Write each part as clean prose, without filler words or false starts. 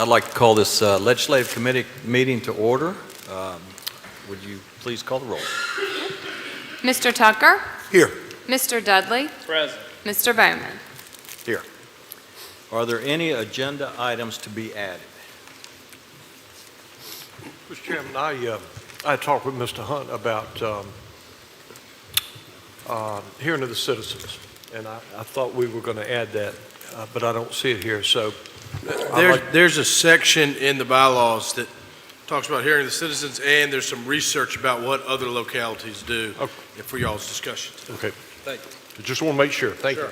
I'd like to call this Legislative Committee meeting to order. Would you please call the roll? Mr. Tucker? Here. Mr. Dudley? Present. Mr. Bowman? Here. Are there any agenda items to be added? Mr. Chairman, I talked with Mr. Hunt about hearing of the citizens, and I thought we were going to add that, but I don't see it here, so. There's a section in the bylaws that talks about hearing the citizens, and there's some research about what other localities do for y'all's discussion. Okay. Thank you. I just want to make sure. Thank you.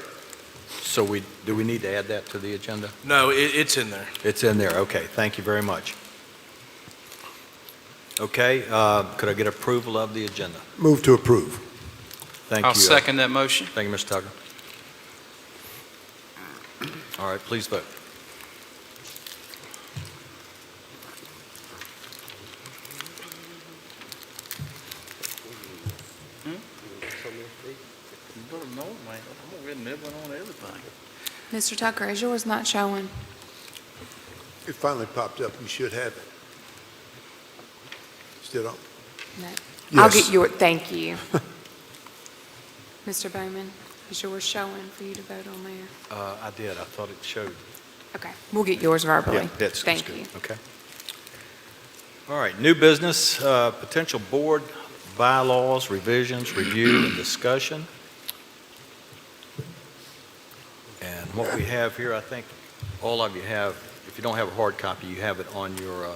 So do we need to add that to the agenda? No, it's in there. It's in there. Okay. Thank you very much. Okay. Could I get approval of the agenda? Move to approve. Thank you. I'll second that motion. Thank you, Mr. Tucker. All right. Please vote. Mr. Tucker, is yours not showing? It finally popped up. You should have it. Still don't? No. Yes. I'll get your, thank you. Mr. Bowman, is yours showing for you to vote on there? I did. I thought it showed. Okay, we'll get yours verbally. Yeah, that's Thank good. you. Okay. All right, new business, potential board bylaws, revisions, review, and discussion. And what we have here, I think all of you have, if you don't have a hard copy, you have it on your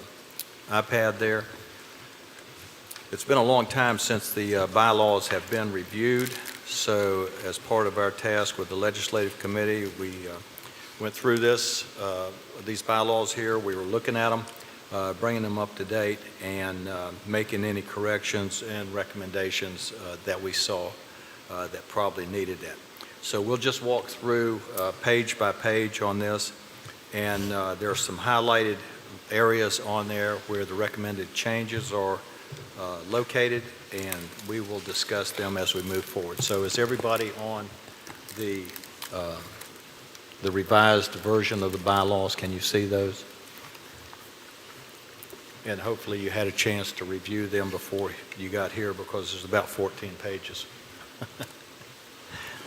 iPad there. It's been a long time since the bylaws have been reviewed, so as part of our task with the Legislative Committee, we went through these bylaws here. We were looking at them, bringing them up to date, and making any corrections and recommendations that we saw that probably needed that. So we'll just walk through page by page on this, and there are some highlighted areas on there where the recommended changes are located, and we will discuss them as we move forward. So is everybody on the revised version of the bylaws? Can you see those? And hopefully you had a chance to review them before you got here, because there's about 14 pages.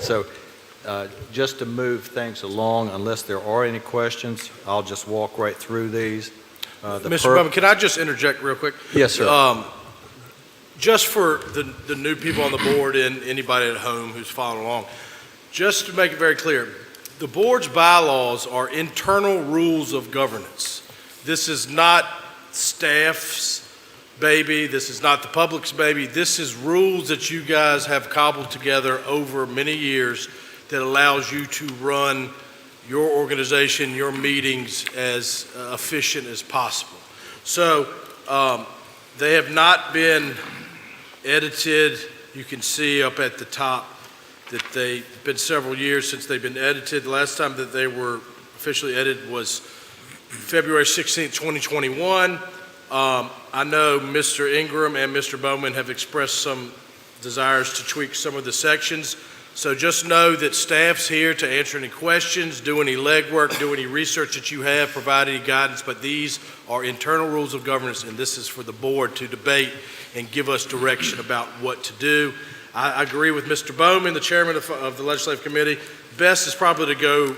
So just to move things along, unless there are any questions, I'll just walk right through these. Mr. Bowman, can I just interject real quick? Yes, sir. Just for the new people on the board and anybody at home who's following along, just to make it very clear, the board's bylaws are internal rules of governance. This is not staff's baby. This is not the public's baby. This is rules that you guys have cobbled together over many years that allows you to run your organization, your meetings as efficient as possible. So they have not been edited. You can see up at the top that they've been several years since they've been edited. The last time that they were officially edited was February 16th, 2021. I know Mr. Ingram and Mr. Bowman have expressed some desires to tweak some of the sections. So just know that staff's here to answer any questions, do any legwork, do any research that you have, provide any guidance, but these are internal rules of governance, and this is for the board to debate and give us direction about what to do. I agree with Mr. Bowman, the chairman of the Legislative Committee. Best is probably to go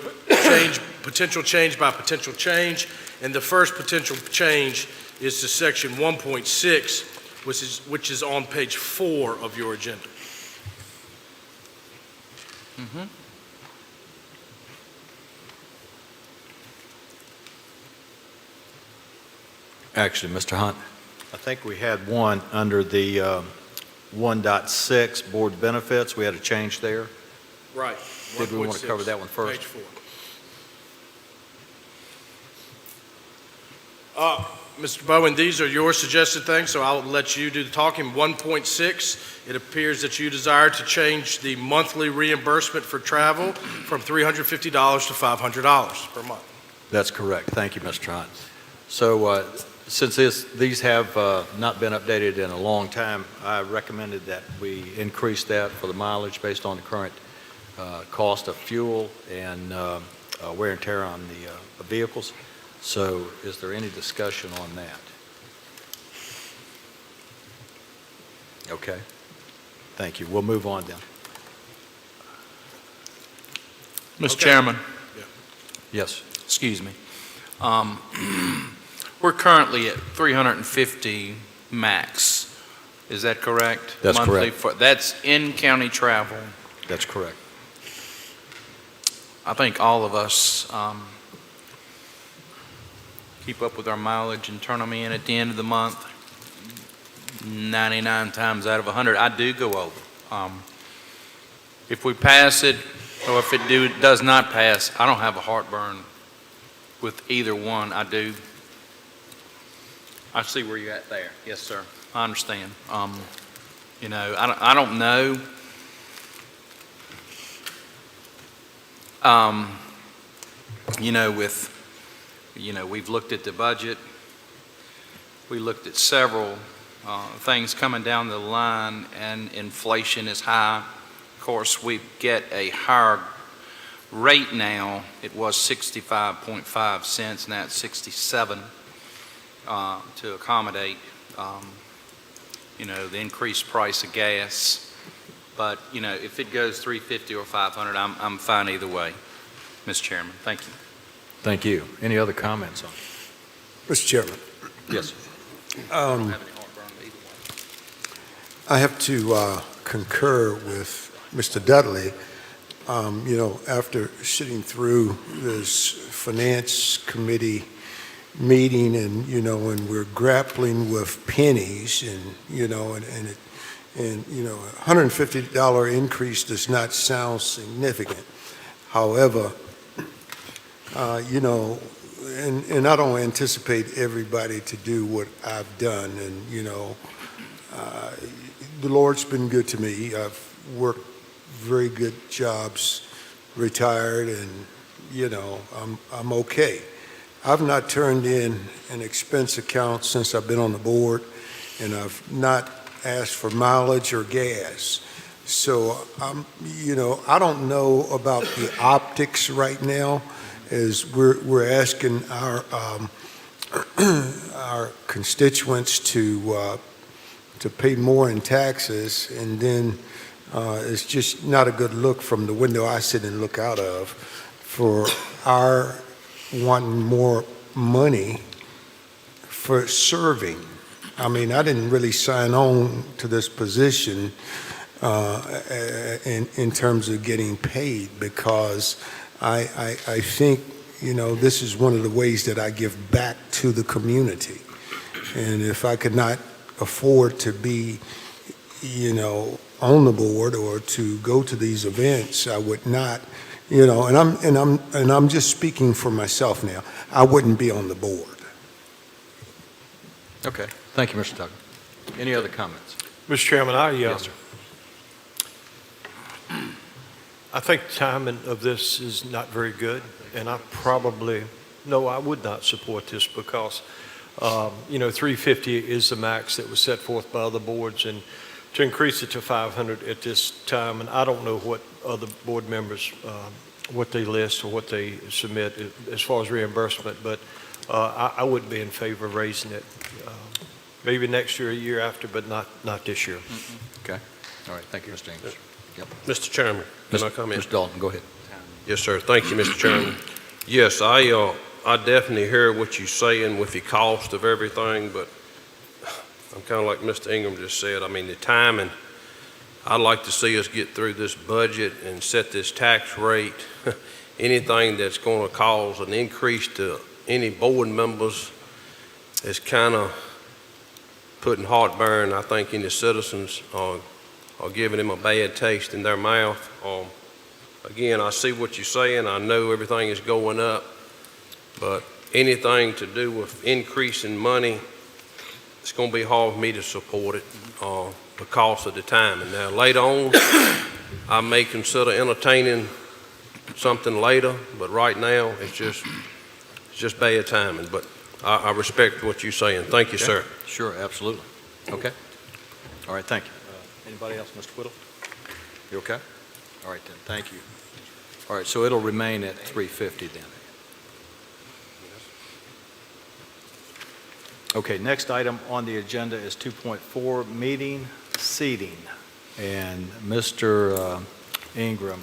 potential change by potential change, and the first potential change is to section 1.6, which is on page 4 of your agenda. Mm-hmm. Actually, Mr. Hunt, I think we had one under the 1.6 board benefits. We had a change there. Right. Did we want to cover that one first? Page 4. Mr. Bowen, these are your suggested things, so I'll let you do the talking. 1.6, it appears that you desire to change the monthly reimbursement for travel from $350 to $500 per month. That's correct. Thank you, Mr. Hunt. So since these have not been updated in a long time, I recommended that we increase that for the mileage based on the current cost of fuel and wear and tear on the vehicles. So is there any discussion on that? Okay. Thank you. We'll move on then. Mr. Okay. Chairman, Yes. excuse me. We're currently at 350 max. Is that correct? That's Monthly correct. that's in-county travel. That's correct. I think all of us keep up with our mileage and turn them in at the end of the month. 99 times out of 100, I do go over. If we pass it, or if it does not pass, I don't have a heartburn with either one. I do. I see where you're at there. Yes, sir. I understand. You know, I don't know. You know, we've looked at the budget. We looked at several things coming down the line, and inflation is high. Of course, we get a higher rate now. It was 65.5 cents, now it's 67 to accommodate, you know, the increased price of gas. But, you know, if it goes 350 or 500, I'm fine either way, Mr. Chairman. Thank you. Thank you. Any other comments on it? Mr. Chairman, Yes. I don't have any heartburn either way. I have to concur with Mr. Dudley. You know, after sitting through this Finance Committee meeting and, you know, and we're grappling with pennies and, you know, and you know, a $150 increase does not sound significant. However, you know, and I don't anticipate everybody to do what I've done. And, you know, the Lord's been good to me. I've worked very good jobs, retired, and, you know, I'm okay. I've not turned in an expense account since I've been on the board, and I've not asked for mileage or gas. So, you know, I don't know about the optics right now, as we're asking our our constituents to pay more in taxes, and then it's just not a good look from the window I sit and look out of for our wanting more money for serving. I mean, I didn't really sign on to this position in terms of getting paid, because I think, you know, this is one of the ways that I give back to the community. And if I could not afford to be, you know, on the board or to go to these events, I would not, you know, and I'm just speaking for myself now. I wouldn't be on the board. Okay. Thank you, Mr. Tucker. Any other comments? Mr. Chairman, Yes, sir. I think the timing of this is not very good, and I would not support this because, you know, 350 is the max that was set forth by other boards, and to increase it to 500 at this time, and I don't know what other board members, what they list or what they submit as far as reimbursement, but I wouldn't be in favor of raising it. Maybe next year, a year after, but not this year. Okay. All right. Thank you, Mr. English. Yep. Mr. Chairman, can I comment? Mr. Dalton, go ahead. Yes, sir. Thank you, Mr. Chairman. Yes, I definitely hear what you're saying with the cost of everything, but I'm kind of like Mr. Ingram just said. I mean, the timing, I'd like to see us get through this budget and set this tax rate. Anything that's going to cause an increase to any board members is kind of putting heartburn, I think, in the citizens, or giving them a bad taste in their mouth. Again, I see what you're saying. I know everything is going up, but anything to do with increasing money, it's going to be hard for me to support it because of the timing. Now, later on, I may consider entertaining something later, but right now, it's just bad timing. But I respect what you're saying. Thank you, Okay. sir. Sure, absolutely. Okay. All right, thank you. Anybody else, Mr. Whittle? You okay? All right, then, thank you. All right, so it'll remain at 350 then? Okay, next item on the agenda is 2.4, meeting seating. And Mr. Ingram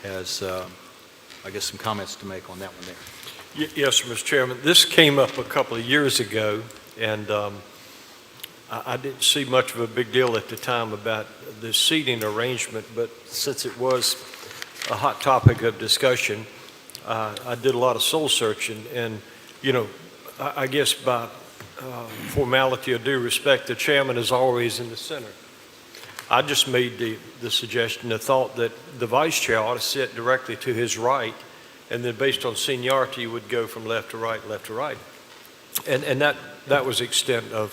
has, I guess, some comments to make on that one there. Yes, Mr. Chairman. This came up a couple of years ago, and I didn't see much of a big deal at the time about the seating arrangement, but since it was a hot topic of discussion, I did a lot of soul searching, and, you know, I guess by formality or due respect, the chairman is always in the center. I just made the suggestion, the thought that the vice chair ought to sit directly to his right, and then based on seniority, you would go from left to right, left to right. And that was the extent of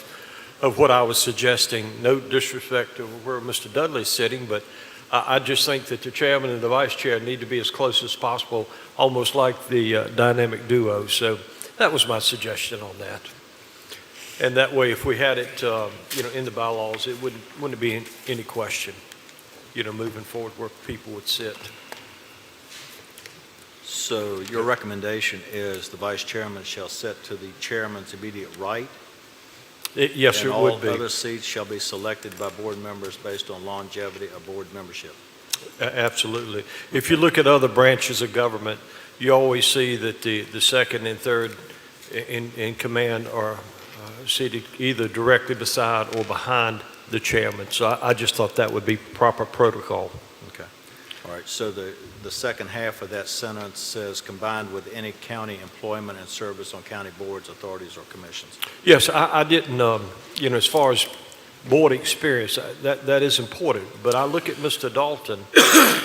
what I was suggesting. No disrespect to where Mr. Dudley's sitting, but I just think that the chairman and the vice chair need to be as close as possible, almost like the dynamic duo. So that was my suggestion on that. And that way, if we had it, in the bylaws, it wouldn't be any question, moving forward where people would sit. So your recommendation is the vice chairman shall sit to the chairman's immediate right? Yes, it would And be. all other seats shall be selected by board members based on longevity of board membership. Absolutely. If you look at other branches of government, you always see that the second and third in command are seated either directly beside or behind the chairman. So I just thought that would be proper protocol. Okay. All right, so the second half of that sentence says combined with any county employment and service on county boards, authorities, or commissions. Yes, I didn't, as far as board experience, that is important. But I look at Mr. Dalton,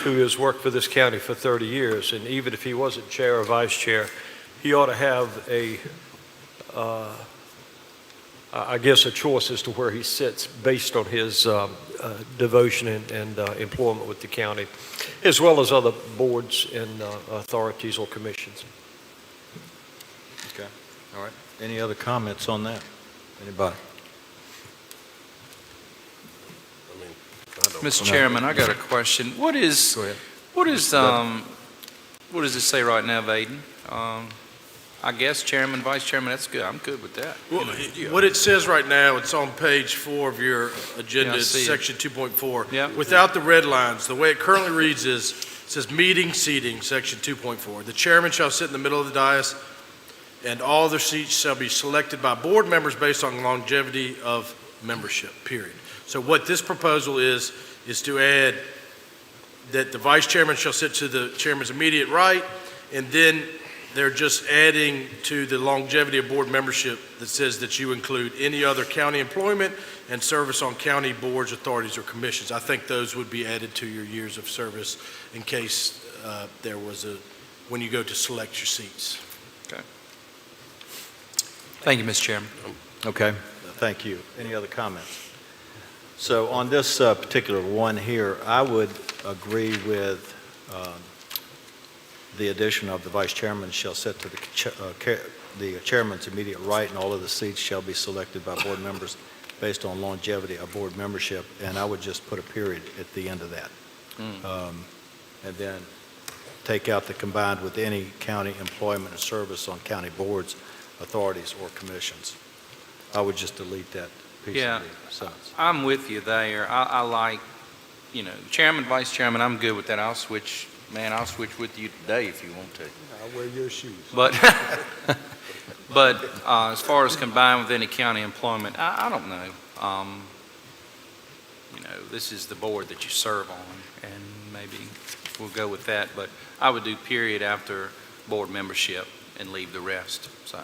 who has worked for this county for 30 years, and even if he wasn't chair or vice chair, he ought to have I guess, a choice as to where he sits based on his devotion and employment with the county, as well as other boards and authorities or commissions. Okay. All right. Any other comments on that? Anybody? Mr. Chairman, I got a question. What is, Go ahead. what does it say right now, Vaden? I guess chairman, vice chairman, that's good. I'm good with that. Well, what it says right now, it's on page 4 of your agenda, Yeah, I it's see it. section 2.4. Yeah. Without the red lines, the way it currently reads is, it says meeting seating, section 2.4. The chairman shall sit in the middle of the dais, and all other seats shall be selected by board members based on longevity of membership, period. So what this proposal is to add that the vice chairman shall sit to the chairman's immediate right, and then they're just adding to the longevity of board membership that says that you include any other county employment and service on county boards, authorities, or commissions. I think those would be added to your years of service in case there was when you go to select your seats. Thank you, Mr. Chairman. Okay, thank you. Any other comments? So on this particular one here, I would agree with the addition of the vice chairman shall sit to the chairman's immediate right, and all of the seats shall be selected by board members based on longevity of board membership, and I would just put a period at the end of that. And then take out the combined with any county employment and service on county boards, authorities, or commissions. I would just delete that piece Yeah. of the sentence. I'm with you there. I like, chairman, vice chairman, I'm good with that. I'll switch with you today if you want to. I'll wear your shoes. But, as far as combined with any county employment, I don't know. This is the board that you serve on, and maybe we'll go with that. But I would do period after board membership and leave the rest, so.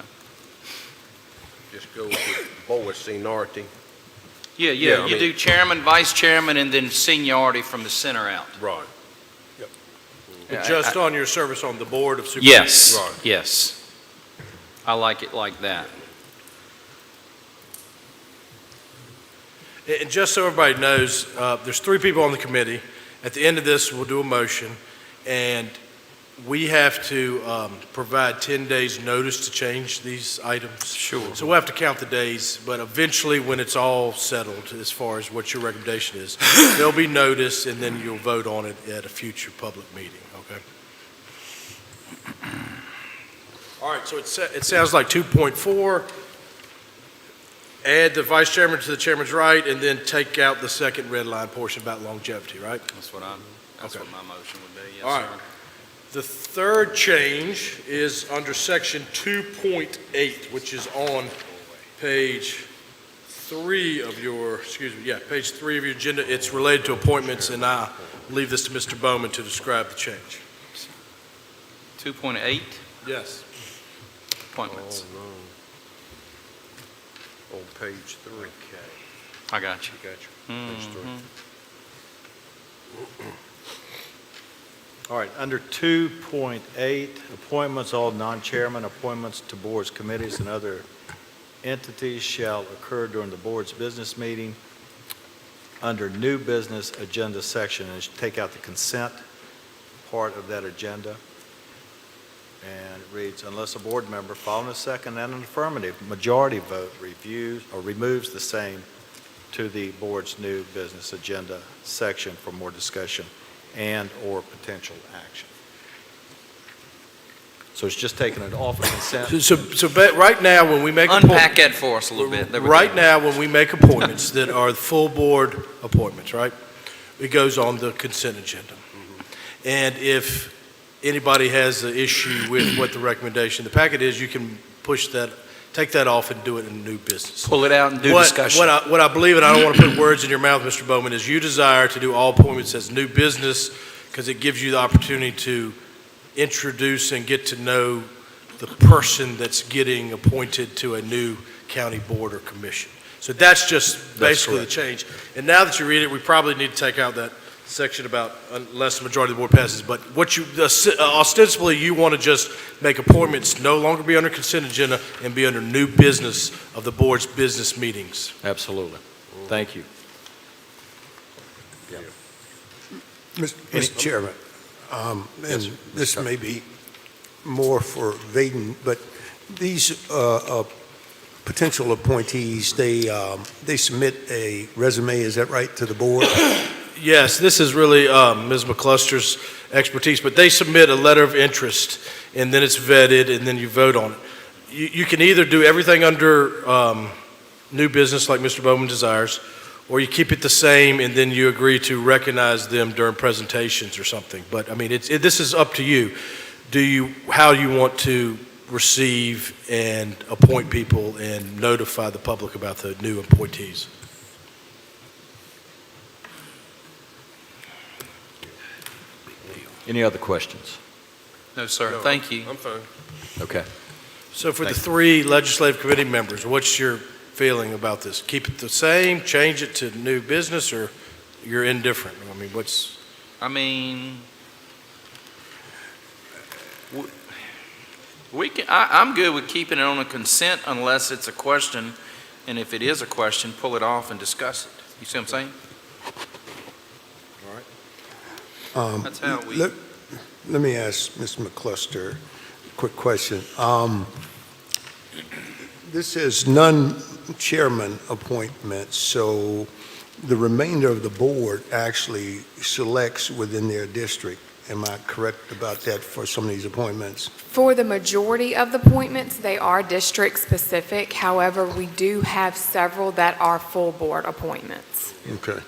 Just go with board seniority. Yeah, Yeah, I you mean- do chairman, vice chairman, and then seniority from the center out. Right. But just on your service on the board of supervisors. Yes, Right. yes. I like it like that. And just so everybody knows, there's 3 people on the committee. At the end of this, we'll do a motion, and we have to provide 10 days' notice to change these items. Sure. So we'll have to count the days, but eventually, when it's all settled, as far as what your recommendation is, there'll be notice, and then you'll vote on it at a future public meeting, okay? All right, so it sounds like 2.4 add the vice chairman to the chairman's right, and then take out the second red line portion about longevity, right? That's what Okay. my motion would be, yes, All right. sir. The third change is under section 2.8, which is on page 3 of your, page 3 of your agenda. It's related to appointments, and I leave this to Mr. Bowman to describe the change. 2.8, Yes. appointments. On page 3. I got you. Got you. Page 3. All right, under 2.8, appointments, all non-chairman appointments to boards, committees, and other entities shall occur during the board's business meeting. Under new business agenda section, and take out the consent part of that agenda. And it reads, unless a board member, following a second and an affirmative majority vote, reviews or removes the same to the board's new business agenda section for more discussion and/or potential action. So it's just taking it off of consent. Right now, when we make Unpack that for us a little bit. There we right go. now, when we make appointments that are full board appointments, right, it goes on the consent agenda. And if anybody has an issue with what the recommendation, the packet is, you can push that, take that off and do it in new business. Pull it out and do discussion. What I believe, and I don't want to put words in your mouth, Mr. Bowman, is you desire to do all appointments as new business because it gives you the opportunity to introduce and get to know the person that's getting appointed to a new county board or commission. So that's just basically the change. And now that you read it, we probably need to take out that section about unless the majority of the board passes. But what you, ostensibly, you want to just make appointments no longer be under consent agenda and be under new business of the board's business meetings. Absolutely. Thank you. Mr. Chairman, and this may be more for Vaden, but these potential appointees, they submit a resume, is that right, to the board? Yes, this is really Ms. McCluster's expertise, but they submit a letter of interest, and then it's vetted, and then you vote on it. You can either do everything under new business like Mr. Bowman desires, or you keep it the same, and then you agree to recognize them during presentations or something. But, I mean, this is up to you. How you want to receive and appoint people and notify the public about the new appointees. Any other questions? No, sir. Thank you. I'm fine. Okay. So for the Thank you. 3 legislative committee members, what's your feeling about this? Keep it the same, change it to new business, or you're indifferent? I mean, I'm good with keeping it on a consent unless it's a question, and if it is a question, pull it off and discuss it. You see what I'm saying? That's how we. Let me ask Mr. McCluster a quick question. This says non-chairman appointments, so the remainder of the board actually selects within their district. Am I correct about that for some of these appointments? For the majority of the appointments, they are district-specific. However, we do have several that are full board appointments. Okay.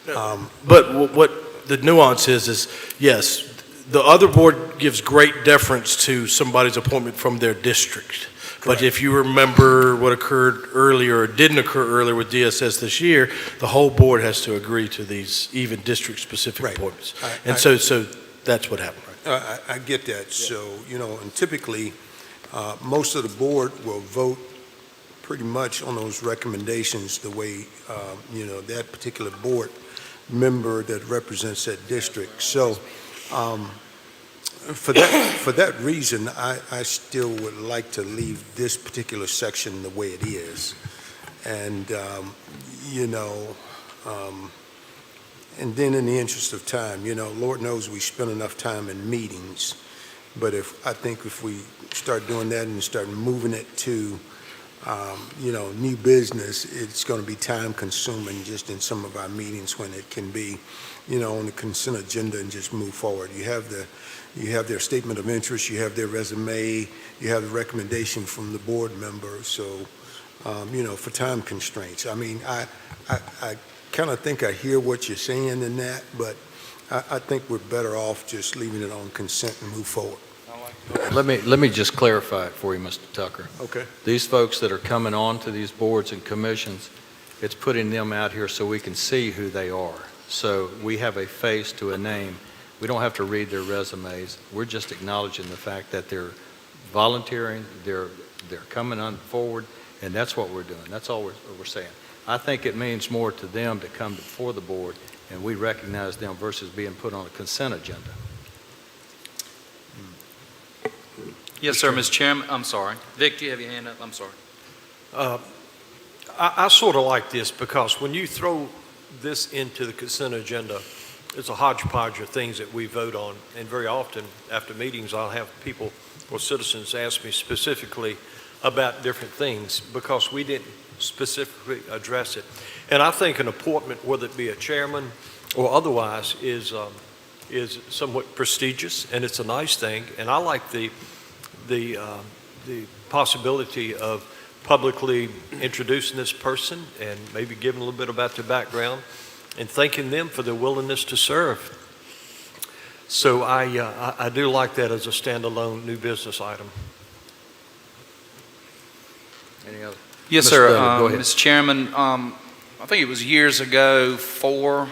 But what the nuance is yes, the other board gives great deference to somebody's appointment from their district. But if you remember what occurred earlier or didn't occur earlier with DSS this year, the whole board has to agree to these even district-specific Right. appointments. So that's what happened, right? I get that. So, and typically, most of the board will vote pretty much on those recommendations the way, that particular board member that represents that district. So, for that reason, I still would like to leave this particular section the way it is. And, and then in the interest of time, Lord knows we spend enough time in meetings, but I think if we start doing that and start moving it to, new business, it's going to be time consuming just in some of our meetings when it can be, on the consent agenda and just move forward. You have their statement of interest, you have their resume, you have the recommendation from the board member. So for time constraints. I mean, I kind of think I hear what you're saying in that, but I think we're better off just leaving it on consent and move forward. Let me just clarify it for you, Mr. Tucker. Okay. These folks that are coming on to these boards and commissions, it's putting them out here so we can see who they are. So we have a face to a name. We don't have to read their resumes. We're just acknowledging the fact that they're volunteering, they're coming on forward, and that's what we're doing. That's all we're saying. I think it means more to them to come before the board, and we recognize them versus being put on a consent agenda. Yes, sir, Mr. Chairman. I'm sorry. Vic, do you have your hand up? I'm sorry. I sort of like this because when you throw this into the consent agenda, it's a hodgepodge of things that we vote on. And very often after meetings, I'll have people or citizens ask me specifically about different things because we didn't specifically address it. And I think an appointment, whether it be a chairman or otherwise, is somewhat prestigious, and it's a nice thing. And I like the possibility of publicly introducing this person and maybe giving a little bit about their background and thanking them for their willingness to serve. So I do like that as a standalone new business item. Any other? Yes, Mr. sir. Dudley, go ahead. Mr. Chairman, I think it was years ago, four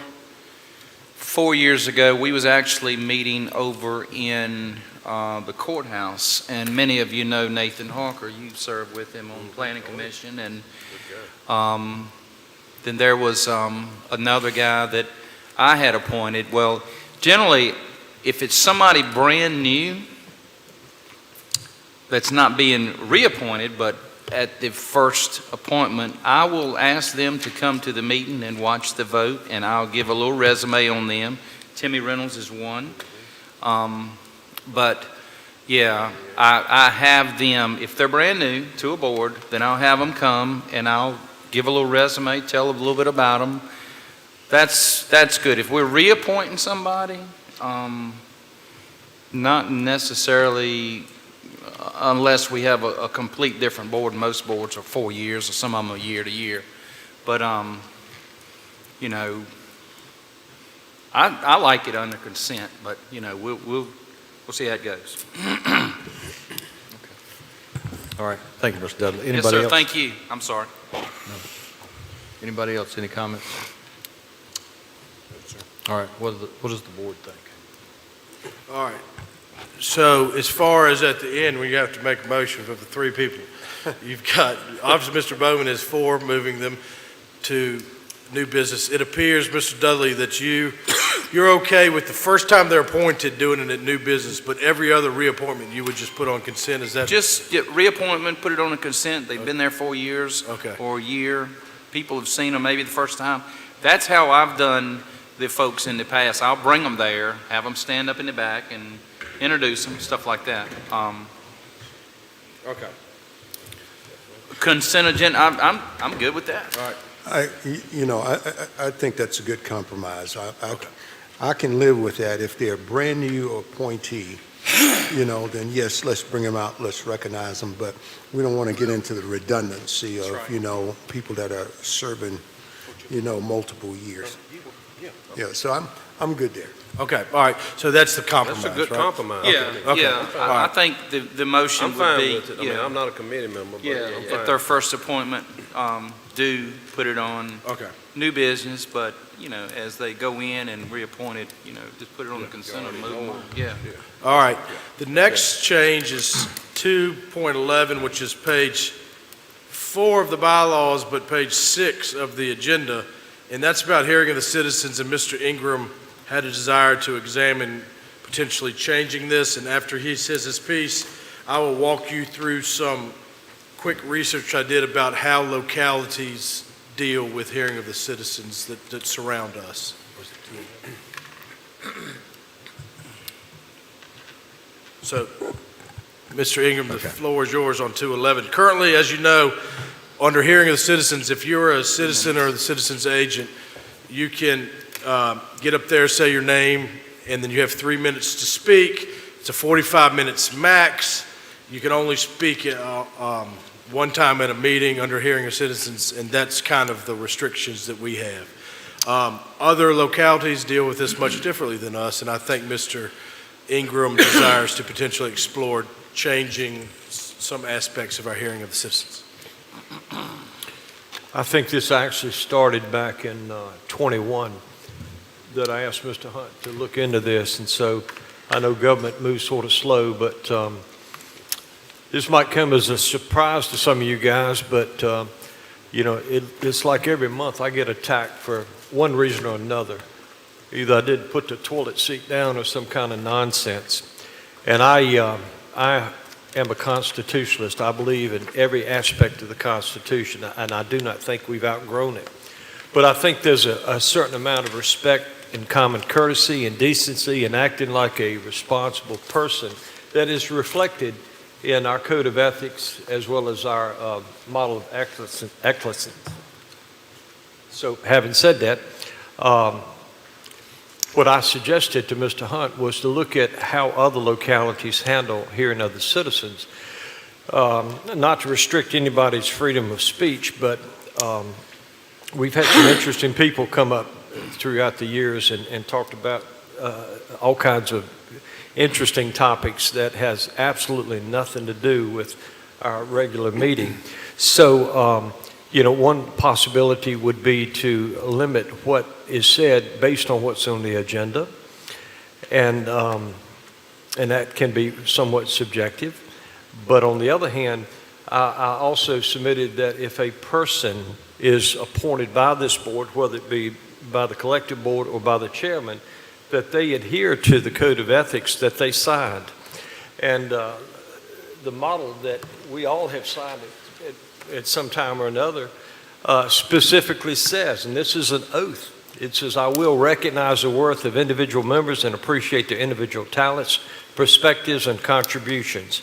years ago, we was actually meeting over in the courthouse, and many of you know Nathan Hawker. You served with him on the Planning Commission, and then there was another guy that I had appointed. Well, generally, if it's somebody brand new that's not being reappointed, but at the first appointment, I will ask them to come to the meeting and watch the vote, and I'll give a little resume on them. Timmy Reynolds is one. But, yeah, I have them, if they're brand new to a board, then I'll have them come, and I'll give a little resume, tell a little bit about them. That's good. If we're reappointing somebody, not necessarily unless we have a complete different board. Most boards are 4 years, or some of them are year to year. But, you know, I like it under consent, but, you know, we'll see how it goes. All right. Thank you, Mr. Dudley. Yes, Anybody sir. else? Thank you. I'm sorry. Anybody else? Any comments? All right. What does the board think? All right. So as far as at the end, when you have to make a motion for the three people, you've got, obviously, Mr. Bowman is for moving them to new business. It appears, Mr. Dudley, that you're okay with the first time they're appointed doing it at new business, but every other reappointment you would just put on consent. Is that? Just get reappointment, put it on a consent. They've been there 4 years Okay. or a year. People have seen them maybe the first time. That's how I've done the folks in the past. I'll bring them there, have them stand up in the back and introduce them, stuff like that. Okay. Consent agenda, I'm good with that. All right. I think that's a good compromise. I can live with that. If they're a brand new appointee, then yes, let's bring them out, let's recognize them, but we don't want to get into the redundancy of, people that are serving, multiple years. Yeah, so I'm good there. Okay, all right. So that's the compromise, That's a good right? compromise. Yeah, Okay. yeah. I think the motion I'm would fine be, with it. I mean, I'm not a committee member, but yeah, I'm at fine. their first appointment, do put it on Okay. new business, but, as they go in and reappoint it, just put it on the consent and move on. Yeah. All right. The next change is 2.11, which is page 4 of the bylaws, but page 6 of the agenda. And that's about hearing of the citizens, and Mr. Ingram had a desire to examine potentially changing this. And after he says his piece, I will walk you through some quick research I did about how localities deal with hearing of the citizens that surround us. So, Mr. Ingram, the floor is yours on 211. Currently, as you know, under hearing of the citizens, if you're a citizen or the citizen's agent, you can get up there, say your name, and then you have 3 minutes to speak. It's a 45 minutes max. You can only speak one time at a meeting under hearing of citizens, and that's kind of the restrictions that we have. Other localities deal with this much differently than us, and I think Mr. Ingram desires to potentially explore changing some aspects of our hearing of the citizens. I think this actually started back in 21, that I asked Mr. Hunt to look into this, and so I know government moves sort of slow, but this might come as a surprise to some of you guys, but it's like every month I get attacked for one reason or another. Either I didn't put the toilet seat down or some kind of nonsense. And I am a constitutionalist. I believe in every aspect of the Constitution, and I do not think we've outgrown it. But I think there's a certain amount of respect and common courtesy and decency and acting like a responsible person that is reflected in our code of ethics as well as our model of excellence. So having said that, what I suggested to Mr. Hunt was to look at how other localities handle hearing of the citizens, not to restrict anybody's freedom of speech, but we've had some interesting people come up throughout the years and talked about all kinds of interesting topics that has absolutely nothing to do with our regular meeting. So, one possibility would be to limit what is said based on what's on the agenda, and that can be somewhat subjective. But on the other hand, I also submitted that if a person is appointed by this board, whether it be by the collective board or by the chairman, that they adhere to the code of ethics that they signed. And the model that we all have signed at some time or another specifically says, and this is an oath, it says, I will recognize the worth of individual members and appreciate their individual talents, perspectives, and contributions.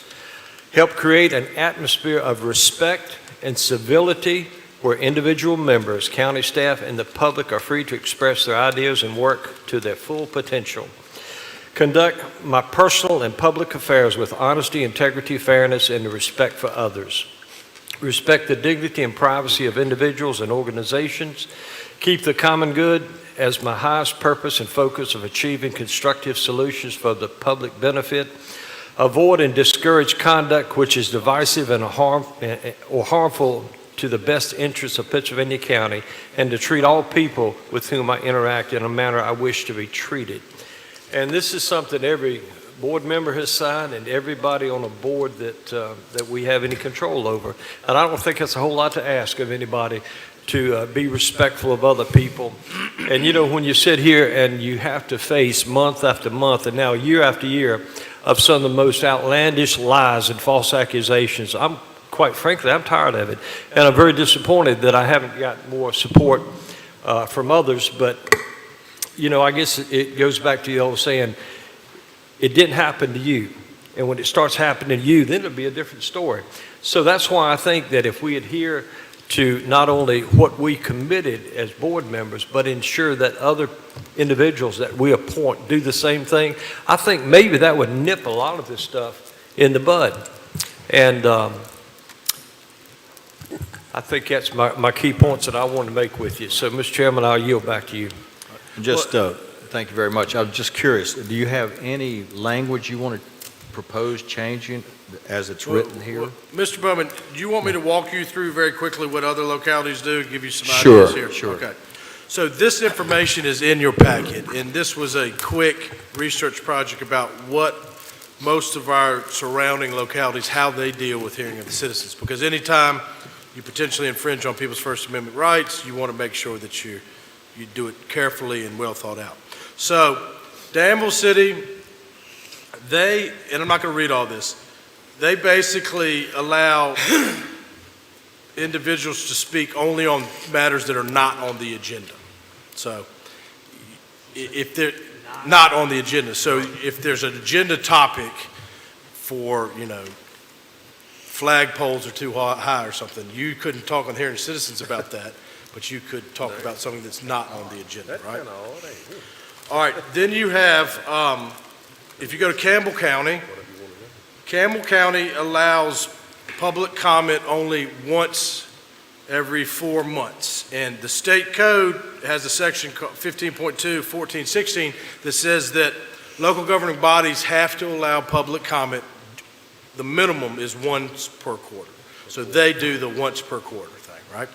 Help create an atmosphere of respect and civility where individual members, county staff, and the public are free to express their ideas and work to their full potential. Conduct my personal and public affairs with honesty, integrity, fairness, and respect for others. Respect the dignity and privacy of individuals and organizations. Keep the common good as my highest purpose and focus of achieving constructive solutions for the public benefit. Avoid and discourage conduct which is divisive and harmful to the best interests of Pittsylvania County, and to treat all people with whom I interact in a manner I wish to be treated. And this is something every board member has signed and everybody on a board that we have any control over. And I don't think it's a whole lot to ask of anybody to be respectful of other people. And when you sit here and you have to face month after month and now year after year of some of the most outlandish lies and false accusations, quite frankly, I'm tired of it. And I'm very disappointed that I haven't got more support from others. But, I guess it goes back to the old saying, it didn't happen to you. And when it starts happening to you, then it'll be a different story. So that's why I think that if we adhere to not only what we committed as board members, but ensure that other individuals that we appoint do the same thing, I think maybe that would nip a lot of this stuff in the bud. And I think that's my key points that I want to make with you. So, Mr. Chairman, I'll yield back to you. Thank you very much. I'm just curious, do you have any language you want to propose changing as it's written here? Mr. Bowman, do you want me to walk you through very quickly what other localities do, give you some ideas here? Sure. Okay. So this information is in your packet, and this was a quick research project about what most of our surrounding localities, how they deal with hearing of the citizens. Because anytime you potentially infringe on people's First Amendment rights, you want to make sure that you do it carefully and well thought out. So Danville City, and I'm not going to read all this, they basically allow individuals to speak only on matters that are not on the agenda. So if they're not on the agenda, so if there's an agenda topic for, flagpoles are too high or something, you couldn't talk on hearing citizens about that, but you could talk about something that's not on the agenda, right? All right, then you have, if you go to Campbell County allows public comment only once every 4 months. And the state code has a section called 15.2, 14, 16 that says that local governing bodies have to allow public comment. The minimum is once per quarter. So they do the once per quarter thing, right?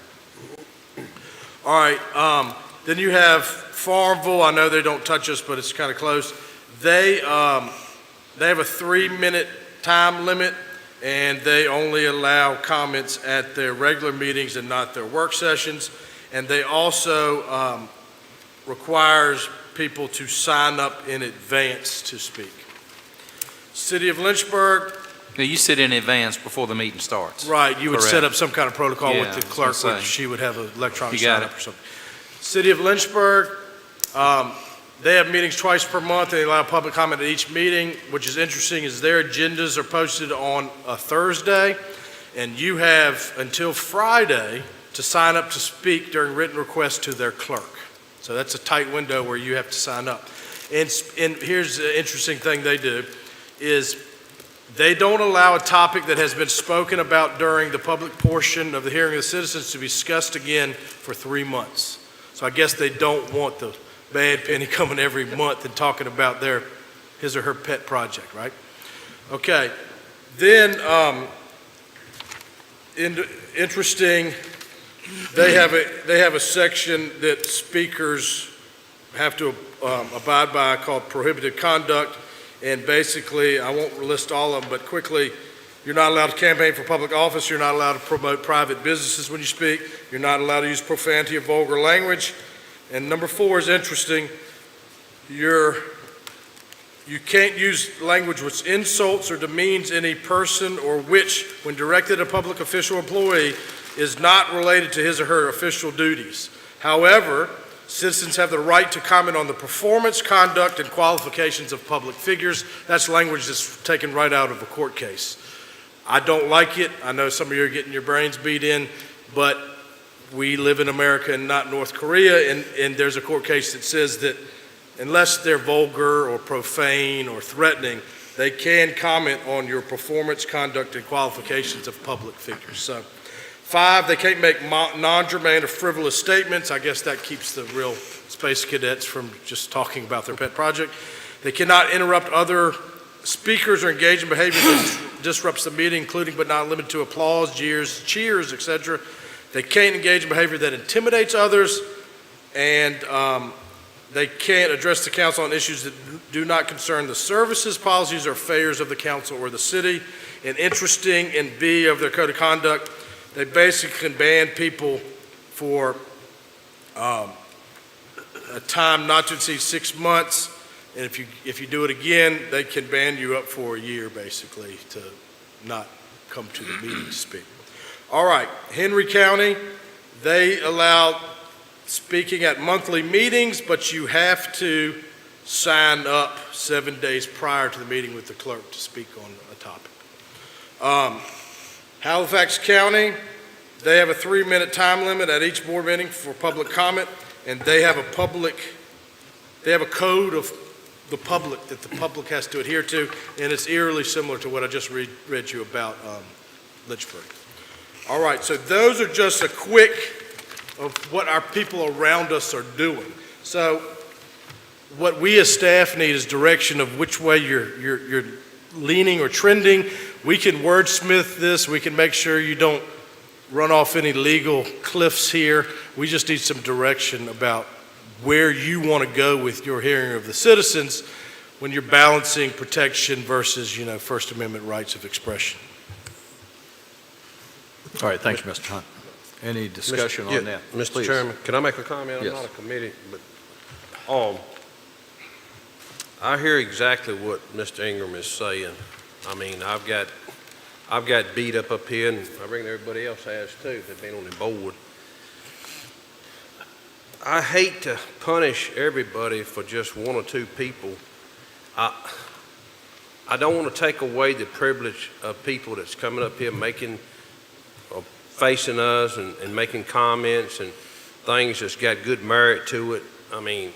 All right, then you have Farmville. I know they don't touch us, but it's kind of close. They have a 3-minute time limit, and they only allow comments at their regular meetings and not their work sessions. And they also requires people to sign up in advance to speak. City of Lynchburg, Now, you sit in advance before the meeting starts. right, you would set Correct. up some kind of protocol with Yeah, the I was clerk, gonna which say. she would have an electronic You got sign up or something. City of Lynchburg, they have meetings twice per month. They allow public comment at each meeting, which is interesting, is their agendas are posted on a Thursday, and you have until Friday to sign up to speak during written requests to their clerk. So that's a tight window where you have to sign up. And here's the interesting thing they do, is they don't allow a topic that has been spoken about during the public portion of the hearing of the citizens to be discussed again for 3 months. So I guess they don't want the bad penny coming every month and talking about his or her pet project, right? Okay, then, interesting, they have a section that speakers have to abide by called prohibited conduct. And basically, I won't list all of them, but quickly, you're not allowed to campaign for public office. You're not allowed to promote private businesses when you speak. You're not allowed to use profanity or vulgar language. And number 4 is interesting. You can't use language which insults or demeans any person or which, when directed at a public official or employee, is not related to his or her official duties. However, citizens have the right to comment on the performance, conduct, and qualifications of public figures. That's language that's taken right out of a court case. I don't like it. I know some of you are getting your brains beat in, but we live in America and not North Korea, and there's a court case that says that unless they're vulgar or profane or threatening, they can comment on your performance, conduct, and qualifications of public figures. So, 5, they can't make non-germane or frivolous statements. I guess that keeps the real space cadets from just talking about their pet project. They cannot interrupt other speakers or engage in behavior that disrupts the meeting, including but not limited to applause, jeers, cheers, etc. They can't engage in behavior that intimidates others, and they can't address the council on issues that do not concern the services, policies, or affairs of the council or the city. And interesting, in B of their code of conduct, they basically can ban people for a time not to exceed 6 months, and if you do it again, they can ban you up for a year, basically, to not come to the meeting to speak. All right, Henry County, they allow speaking at monthly meetings, but you have to sign up 7 days prior to the meeting with the clerk to speak on a topic. Halifax County, they have a 3-minute time limit at each board meeting for public comment, and they have a code of the public that the public has to adhere to, and it's eerily similar to what I just read you about Lynchburg. All right, so those are just a quick of what our people around us are doing. So what we as staff need is direction of which way you're leaning or trending. We can wordsmith this. We can make sure you don't run off any legal cliffs here. We just need some direction about where you want to go with your hearing of the citizens when you're balancing protection versus, First Amendment rights of expression. All right, thanks, Mr. Hunt. Any discussion on that? Mr. Please. Chairman, can I make a comment? Yes. I'm not a committee, but I hear exactly what Mr. Ingram is saying. I mean, I've got beat up here, and I reckon everybody else has too. They've been on the board. I hate to punish everybody for just 1 or 2 people. I don't want to take away the privilege of people that's coming up here facing us and making comments and things that's got good merit to it. I mean,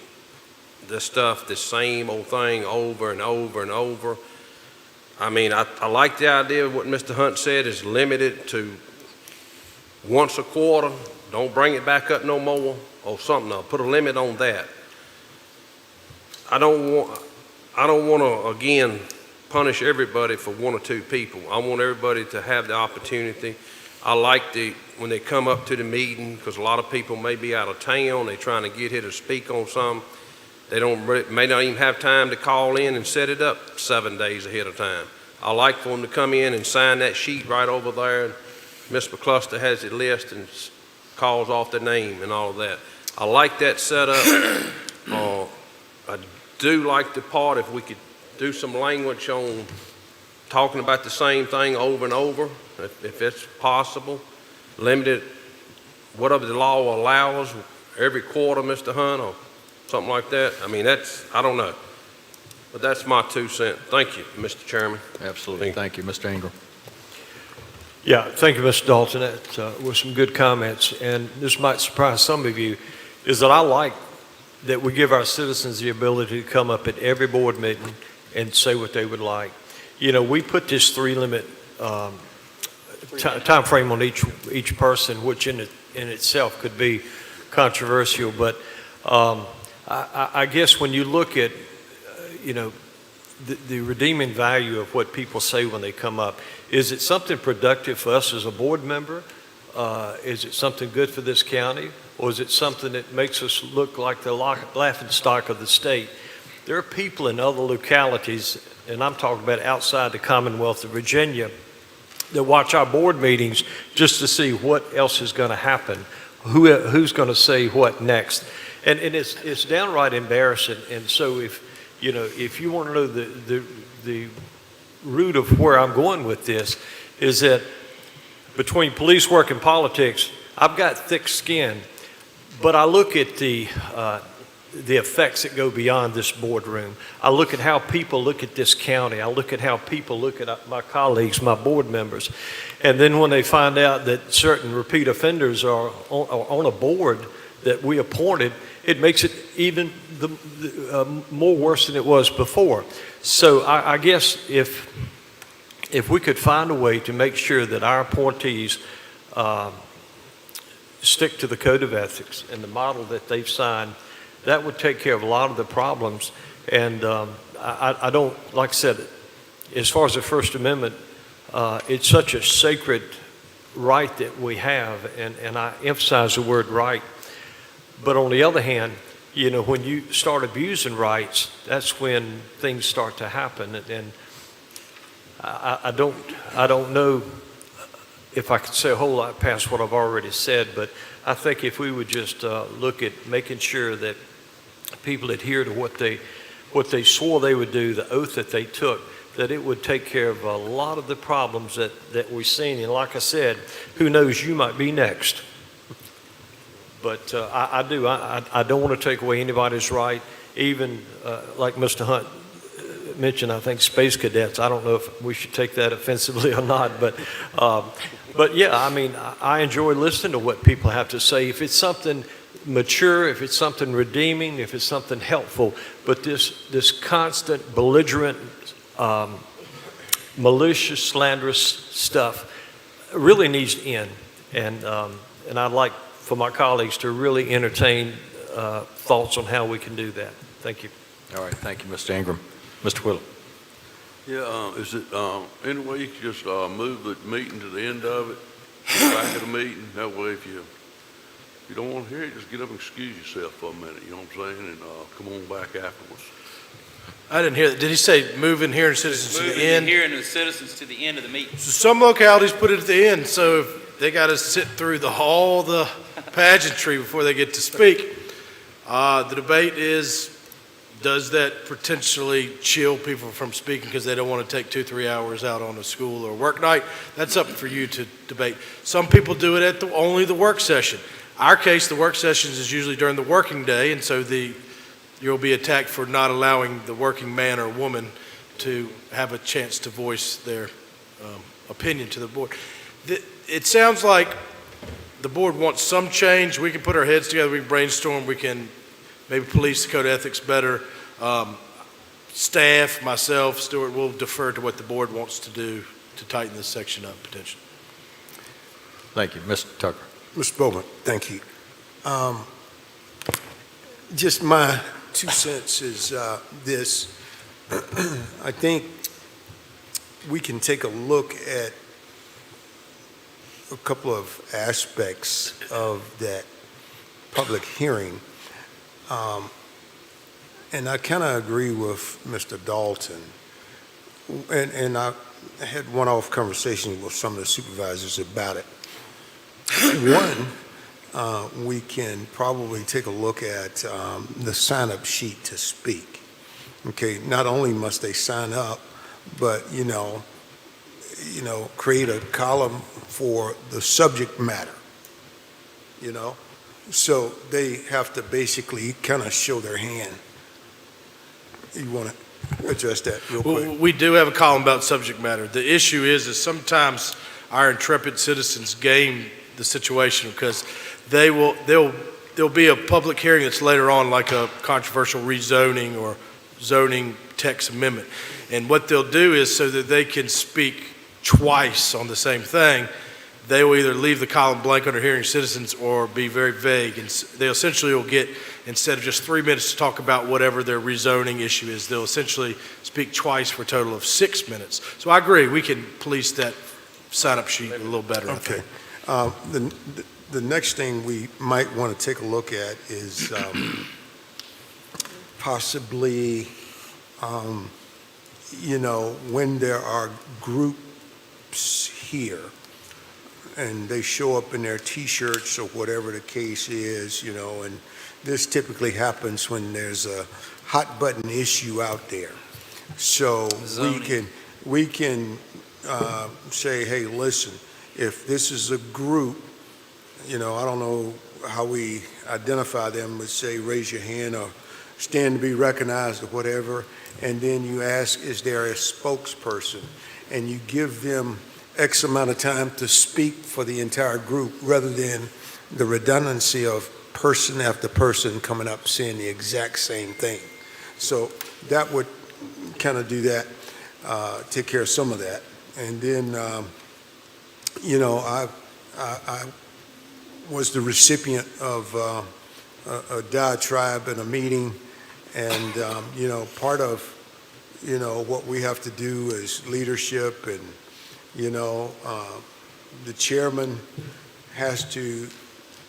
the same old thing over and over and over. I mean, I like the idea of what Mr. Hunt said, is limited to once a quarter. Don't bring it back up no more or something. I'll put a limit on that. I don't want to, again, punish everybody for one or two people. I want everybody to have the opportunity. I like when they come up to the meeting, because a lot of people may be out of town, they're trying to get here to speak on something. They may not even have time to call in and set it up 7 days ahead of time. I like for them to come in and sign that sheet right over there, and Ms. McCluster has it list and calls off the name and all of that. I like that setup. I do like the part if we could do some language on talking about the same thing over and over, if it's possible. Limited, whatever the law allows, every quarter, Mr. Hunt, or something like that. I mean, I don't know. But that's my 2 cents. Thank you, Mr. Chairman. Absolutely. Thank you, Mr. Ingram. Yeah, thank you, Mr. Dalton. That was some good comments. And this might surprise some of you, is that I like that we give our citizens the ability to come up at every board meeting and say what they would like. You know, we put this 3-limit time frame on each person, which in itself could be controversial. But I guess when you look at, the redeeming value of what people say when they come up, is it something productive for us as a board member? Is it something good for this county? Or is it something that makes us look like the laughing stock of the state? There are people in other localities, and I'm talking about outside the Commonwealth of Virginia, that watch our board meetings just to see what else is going to happen, who's going to say what next. And it's downright embarrassing. And so if you want to know the root of where I'm going with this, is that between police work and politics, I've got thick skin, but I look at the effects that go beyond this boardroom. I look at how people look at this county. I look at how people look at my colleagues, my board members. And then when they find out that certain repeat offenders are on a board that we appointed, it makes it even more worse than it was before. So I guess if we could find a way to make sure that our appointees stick to the code of ethics and the model that they've signed, that would take care of a lot of the problems. And I don't, like I said, as far as the First Amendment, it's such a sacred right that we have, and I emphasize the word right. But on the other hand, when you start abusing rights, that's when things start to happen. And I don't know if I could say a whole lot past what I've already said, but I think if we would just look at making sure that people adhere to what they swore they would do, the oath that they took, that it would take care of a lot of the problems that we've seen. And like I said, who knows, you might be next. But I don't want to take away anybody's right, even like Mr. Hunt mentioned, I think space cadets. I don't know if we should take that offensively or not, but yeah, I mean, I enjoy listening to what people have to say. If it's something mature, if it's something redeeming, if it's something helpful, but this constant belligerent, malicious, slanderous stuff really needs to end. And I'd like for my colleagues to really entertain thoughts on how we can do that. Thank you. All right, thank you, Mr. Ingram. Mr. Willett. Yeah, is it any way you could just move the meeting to the end of it, to the back of the meeting? That way, if you don't want to hear it, just get up and excuse yourself for a minute, you know what I'm saying, and come on back afterwards. I didn't hear that. Did he say move in here and citizens to the end? Moving here and the citizens to the end of the meeting. So some localities put it at the end, so if they got to sit through all the pageantry before they get to speak. The debate is, does that potentially chill people from speaking because they don't want to take 2-3 hours out on a school or work night? That's up for you to debate. Some people do it at only the work session. Our case, the work sessions is usually during the working day, and so you'll be attacked for not allowing the working man or woman to have a chance to voice their opinion to the board. It sounds like the board wants some change. We can put our heads together, we can brainstorm, we can maybe police the code of ethics better. staff, myself, Stuart, will defer to what the board wants to do to tighten this section up potentially. Thank you. Mr. Tucker. Mr. Bowman, thank you. Just my 2 cents is this. I think we can take a look at a couple of aspects of that public hearing. And I kind of agree with Mr. Dalton. And I had one-off conversations with some of the supervisors about it. One, we can probably take a look at the sign-up sheet to speak. Okay, not only must they sign up, but, create a column for the subject matter, So they have to basically kind of show their hand. You want to address that real quick? Well, we do have a column about subject matter. The issue is sometimes our intrepid citizens game the situation because there'll be a public hearing that's later on, like a controversial rezoning or zoning text amendment. And what they'll do is so that they can speak twice on the same thing, they will either leave the column blank under hearing citizens or be very vague. And they essentially will get, instead of just 3 minutes to talk about whatever their rezoning issue is, they'll essentially speak twice for a total of 6 minutes. So I agree, we can police that sign-up sheet a little better, I think. The next thing we might want to take a look at is possibly, when there are groups here and they show up in their T-shirts or whatever the case is, and this typically happens when there's a hot button issue out there. So we can say, hey, listen, if this is a group, I don't know how we identify them, but say raise your hand or stand to be recognized or whatever, and then you ask, is there a spokesperson? And you give them X amount of time to speak for the entire group rather than the redundancy of person after person coming up saying the exact same thing. So that would kind of do that, take care of some of that. And then, I was the recipient of a diatribe in a meeting, and, part of, what we have to do as leadership and, the chairman has to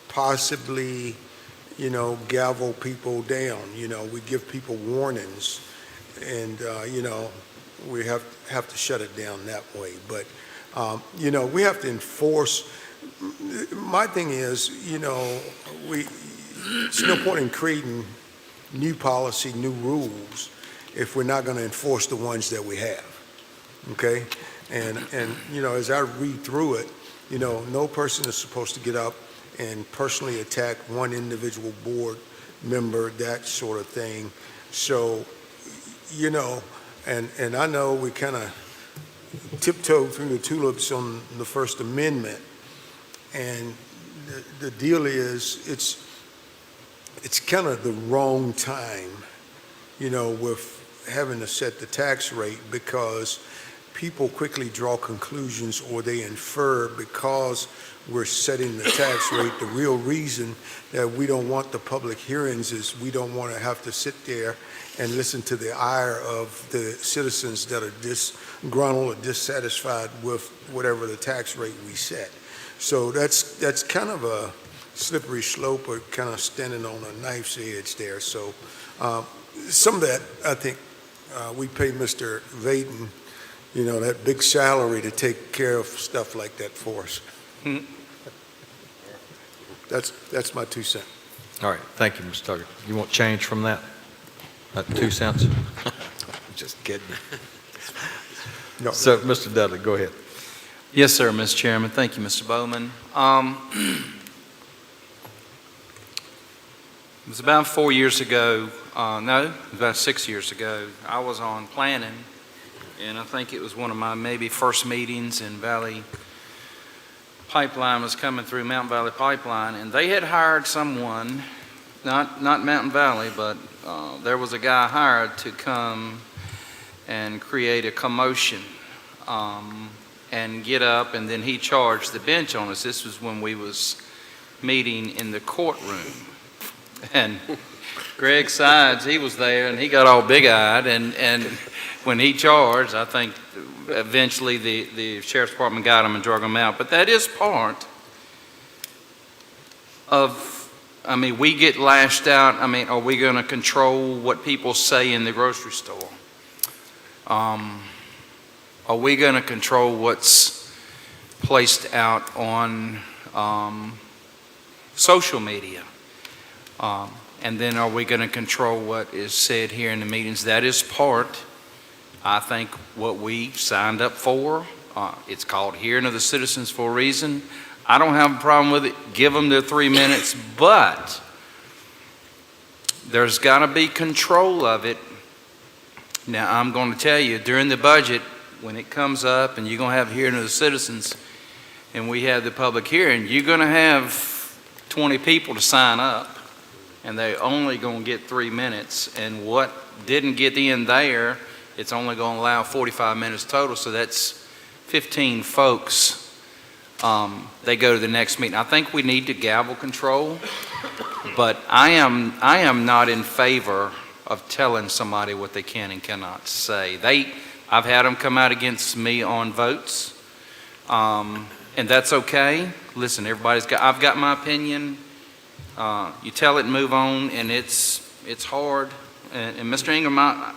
possibly, gavel people down. We give people warnings, and, we have to shut it down that way. But, we have to enforce. My thing is, it's no point in creating new policy, new rules, if we're not going to enforce the ones that we have. Okay? And as I read through it, no person is supposed to get up and personally attack one individual board member, that sort of thing. So, and I know we kind of tiptoed through the tulips on the First Amendment, and the deal is it's kind of the wrong time, with having to set the tax rate, because people quickly draw conclusions, or they infer because we're setting the tax rate. The real reason that we don't want the public hearings is we don't want to have to sit there and listen to the ire of the citizens that are disgruntled or dissatisfied with whatever the tax rate we set. So that's kind of a slippery slope, or kind of standing on a knife's edge there. So some of that, I think, we pay Mr. Vaden, that big salary to take care of stuff like that for us. That's my 2 cents. All right, thank you, Mr. Tucker. You want change from that? That 2 cents? Just kidding. No. So, Mr. Dudley, go ahead. Yes, sir, Mr. Chairman. Thank you, Mr. Bowman. It was about 4 years ago, no, it was about 6 years ago, I was on planning, and I think it was one of my maybe first meetings, in Valley Pipeline was coming through Mountain Valley Pipeline, and they had hired someone, not Mountain Valley, but there was a guy hired to come and create a commotion and get up, and then he charged the bench on us. This was when we was meeting in the courtroom. And Greg Sides, he was there, and he got all big-eyed, and when he charged, I think eventually the sheriff's department got him and drug him out. But that is part of, I mean, we get lashed out. I mean, are we going to control what people say in the grocery store? Are we going to control what's placed out on social media? And then are we going to control what is said here in the meetings? That is part, I think, what we signed up for. It's called hearing of the citizens for a reason. I don't have a problem with it. Give them their 3 minutes, but there's got to be control of it. Now, I'm going to tell you, during the budget, when it comes up and you're going to have hearing of the citizens and we have the public hearing, you're going to have 20 people to sign up, and they're only going to get 3 minutes. And what didn't get in there, it's only going to allow 45 minutes total, so that's 15 folks. They go to the next meeting. I think we need to gavel control, but I am not in favor of telling somebody what they can and cannot say. I've had them come out against me on votes, and that's okay. Listen, I've got my opinion. You tell it and move on, and it's hard. And Mr. Ingram, I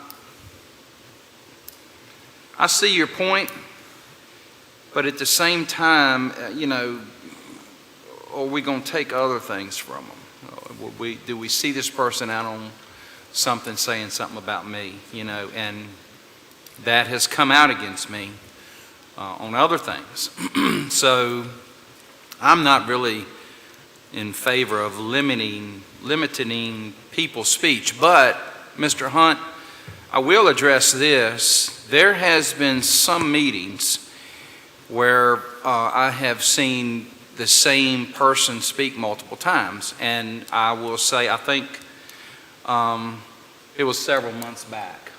see your point, but at the same time, are we going to take other things from them? Do we see this person out on something saying something about me, and that has come out against me on other things. So I'm not really in favor of limiting people's speech. But, Mr. Hunt, I will address this. There has been some meetings where I have seen the same person speak multiple times. And I will say, I think it was several months back.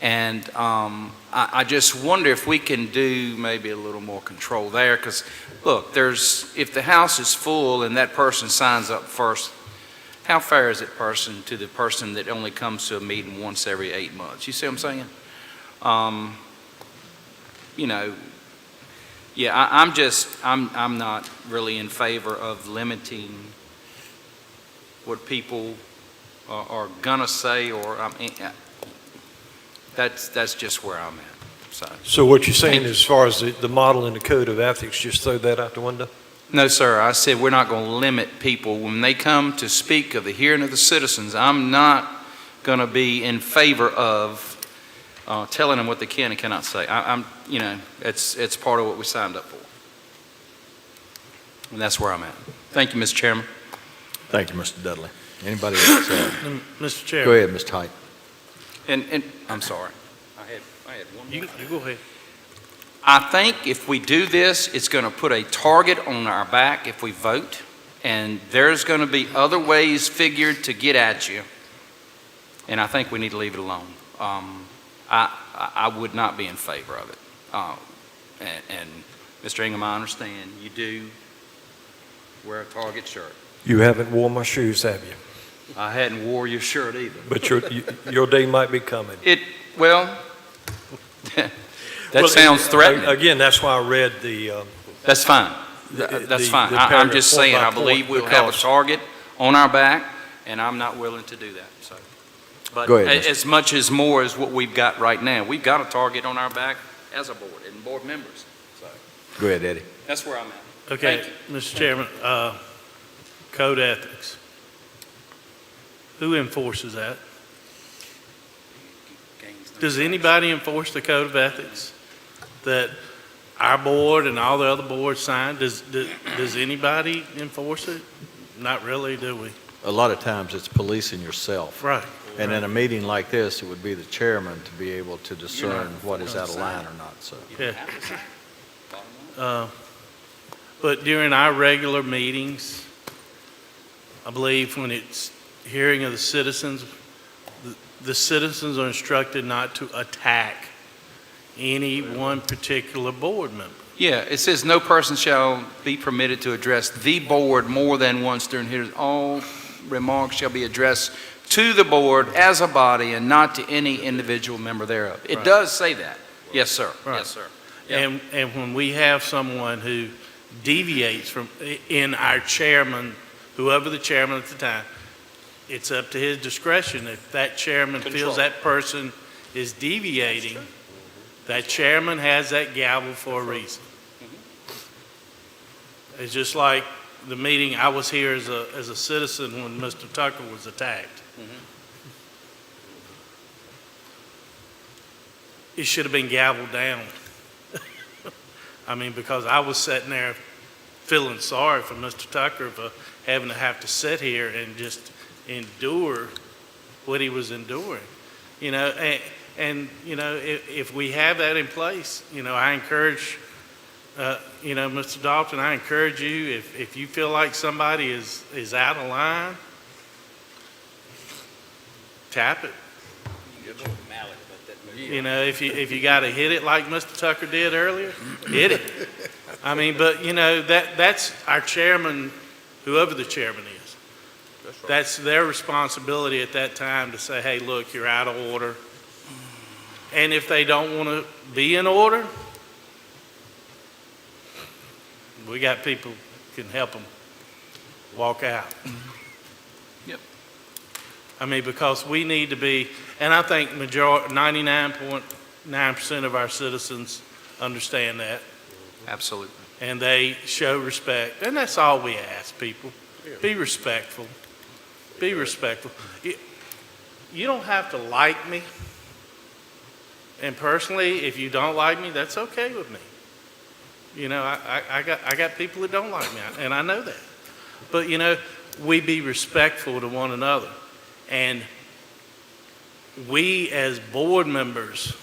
And I just wonder if we can do maybe a little more control there. Because, look, if the house is full and that person signs up first, how fair is it to the person that only comes to a meeting once every 8 months? You see what I'm saying? I'm not really in favor of limiting what people are gonna say, that's just where I'm at. So what you're saying as far as the model in the code of ethics, just throw that out the window? No, sir. I said we're not going to limit people. When they come to speak of the hearing of the citizens, I'm not going to be in favor of telling them what they can and cannot say. It's part of what we signed up for. And that's where I'm at. Thank you, Mr. Chairman. Thank you, Mr. Dudley. Anybody else? Mr. Chairman. Go ahead, Mr. Height. And I'm sorry. I had one more. You go ahead. I think if we do this, it's going to put a target on our back if we vote, and there's going to be other ways figured to get at you, and I think we need to leave it alone. I would not be in favor of it. And Mr. Ingham, I understand you do wear a Target shirt. You haven't worn my shoes, have you? I hadn't wore your shirt either. But your day might be coming. That sounds threatening. Again, that's why I read the... That's fine. That's fine. I'm just saying, I believe we'll have a target on our back, and I'm not willing to do that. So, but Go ahead, as much as more as what we've got right now, we've got a target on our back as a board and board members. So Go ahead, Eddie. that's where I'm at. Okay, Thank you. Mr. Chairman, code ethics. Who enforces that? Does anybody enforce the code of ethics that our board and all the other boards sign? Does anybody enforce it? Not really, do we? A lot of times it's policing yourself. Right. And in a meeting like this, it would be the chairman to be able to discern what is out of line or not, so. Yeah. But during our regular meetings, I believe when it's hearing of the citizens, the citizens are instructed not to attack any one particular board member. Yeah, it says no person shall be permitted to address the board more than once during his, all remarks shall be addressed to the board as a body and not to any individual member thereof. It Right. does say that. Yes, sir. Right. Yes, sir. Yeah. And when we have someone who deviates from, in our chairman, whoever the chairman at the time, it's up to his discretion. If that chairman Control. feels that person is deviating, that chairman has that gavel for a reason. It's just like the meeting, I was here as a citizen when Mr. Tucker was attacked. It should have been gavelled down. I mean, because I was sitting there feeling sorry for Mr. Tucker for having to have to sit here and just endure what he was enduring. You know, and you know, if we have that in place, you know, I encourage, you know, Mr. Dalton, I encourage you, if you feel like somebody is out of line, tap it. You know, if you got to hit it like Mr. Tucker did earlier, hit it. I mean, but you know, that's our chairman, whoever the chairman is. That's their responsibility at that time to say, hey, look, you're out of order. And if they don't want to be in order, we got people who can help them walk out. Yep. I mean, because we need to be, and I think 99.9% of our citizens understand that, Absolutely. and they show respect. And that's all we ask people. Be respectful. Be respectful. You don't have to like me. And personally, if you don't like me, that's okay with me. You know, I got people that don't like me, and I know that. But, you know, we be respectful to one another. And we as board members,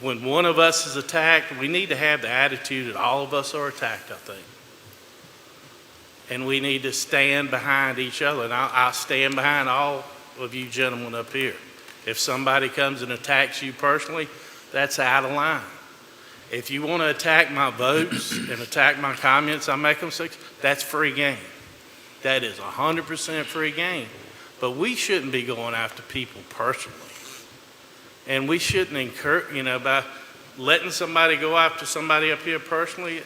when one of us is attacked, we need to have the attitude that all of us are attacked, I think. And we need to stand behind each other. And I'll stand behind all of you gentlemen up here. If somebody comes and attacks you personally, that's out of line. If you want to attack my votes and attack my comments I make them, that's free game. That is 100% free game. But we shouldn't be going after people personally. And we shouldn't encourage, you know, by letting somebody go after somebody up here personally,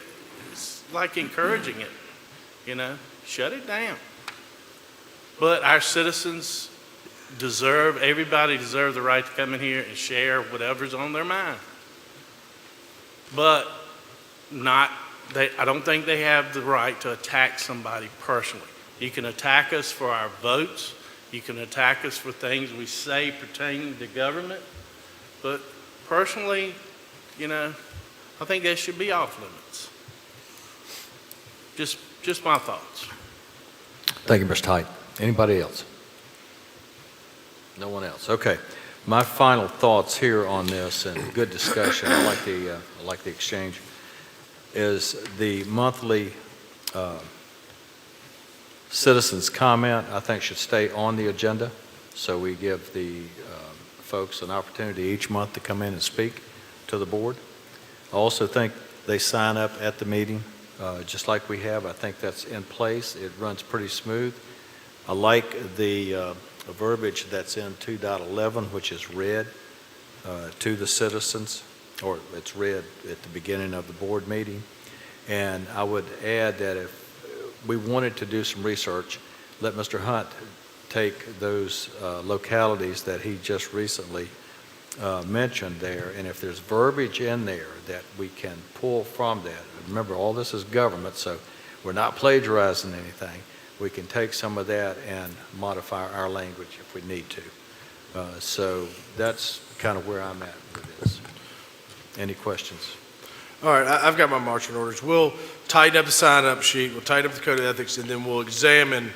it's like encouraging it, you know, shut it down. But our citizens everybody deserves the right to come in here and share whatever's on their mind. But I don't think they have the right to attack somebody personally. You can attack us for our votes. You can attack us for things we say pertaining to government. But personally, you know, I think that should be off limits. Just my thoughts. Thank you, Mr. Height. Anybody else? No one else. Okay. My final thoughts here on this, and good discussion, I like the exchange, is the monthly citizens' comment, I think, should stay on the agenda, so we give the folks an opportunity each month to come in and speak to the board. I also think they sign up at the meeting, just like we have. I think that's in place. It runs pretty smooth. I like the verbiage that's in 2.11, which is read to the citizens, or it's read at the beginning of the board meeting. And I would add that if we wanted to do some research, let Mr. Hunt take those localities that he just recently mentioned there, and if there's verbiage in there that we can pull from that, remember all this is government, so we're not plagiarizing anything. We can take some of that and modify our language if we need to. So that's kind of where I'm at with this. Any questions? All right, I've got my marching orders. We'll tighten up the sign-up sheet, we'll tighten up the code of ethics, and then we'll examine,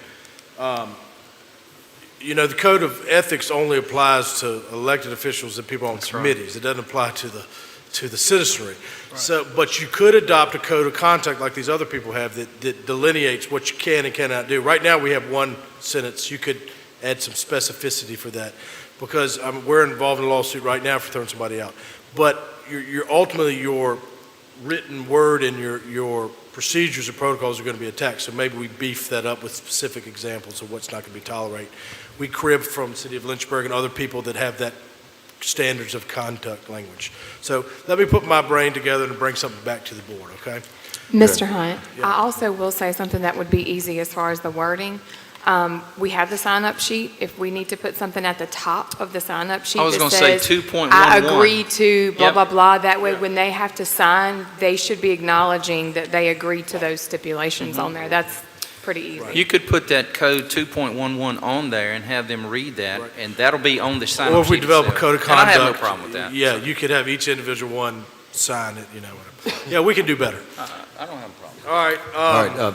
you know, the code of ethics only applies to elected officials and people on committees. It doesn't apply to the citizenry. Right. So, but you could adopt a code of conduct like these other people have that delineates what you can and cannot do. Right now, we have one sentence. You could add some specificity for that. Because we're involved in a lawsuit right now for throwing somebody out. But you're ultimately your written word and your procedures and protocols are going to be attacked. So maybe we beef that up with specific examples of what's not going to be tolerated. We crib from the city of Lynchburg and other people that have that standards of conduct language. So let me put my brain together and bring something back to the board, okay? Mr. Hunt, Yeah. I also will say something that would be easy as far as the wording. We have the sign-up sheet. If we need to put something at the top of the sign-up sheet I was that going to say says, 2.11. I agree to blah, Yep. blah, blah, that way Yeah. when they have to sign, they should be acknowledging that they agreed to those stipulations on there. That's pretty easy. You could put that code 2.11 on there and have them read that, Right. and that'll be on the sign-up sheet. Or if we develop a itself. code of And conduct. I have no problem with that. Yeah, you could have each individual one sign it, whatever. Yeah, we can do better. I don't have a problem. All right. All right,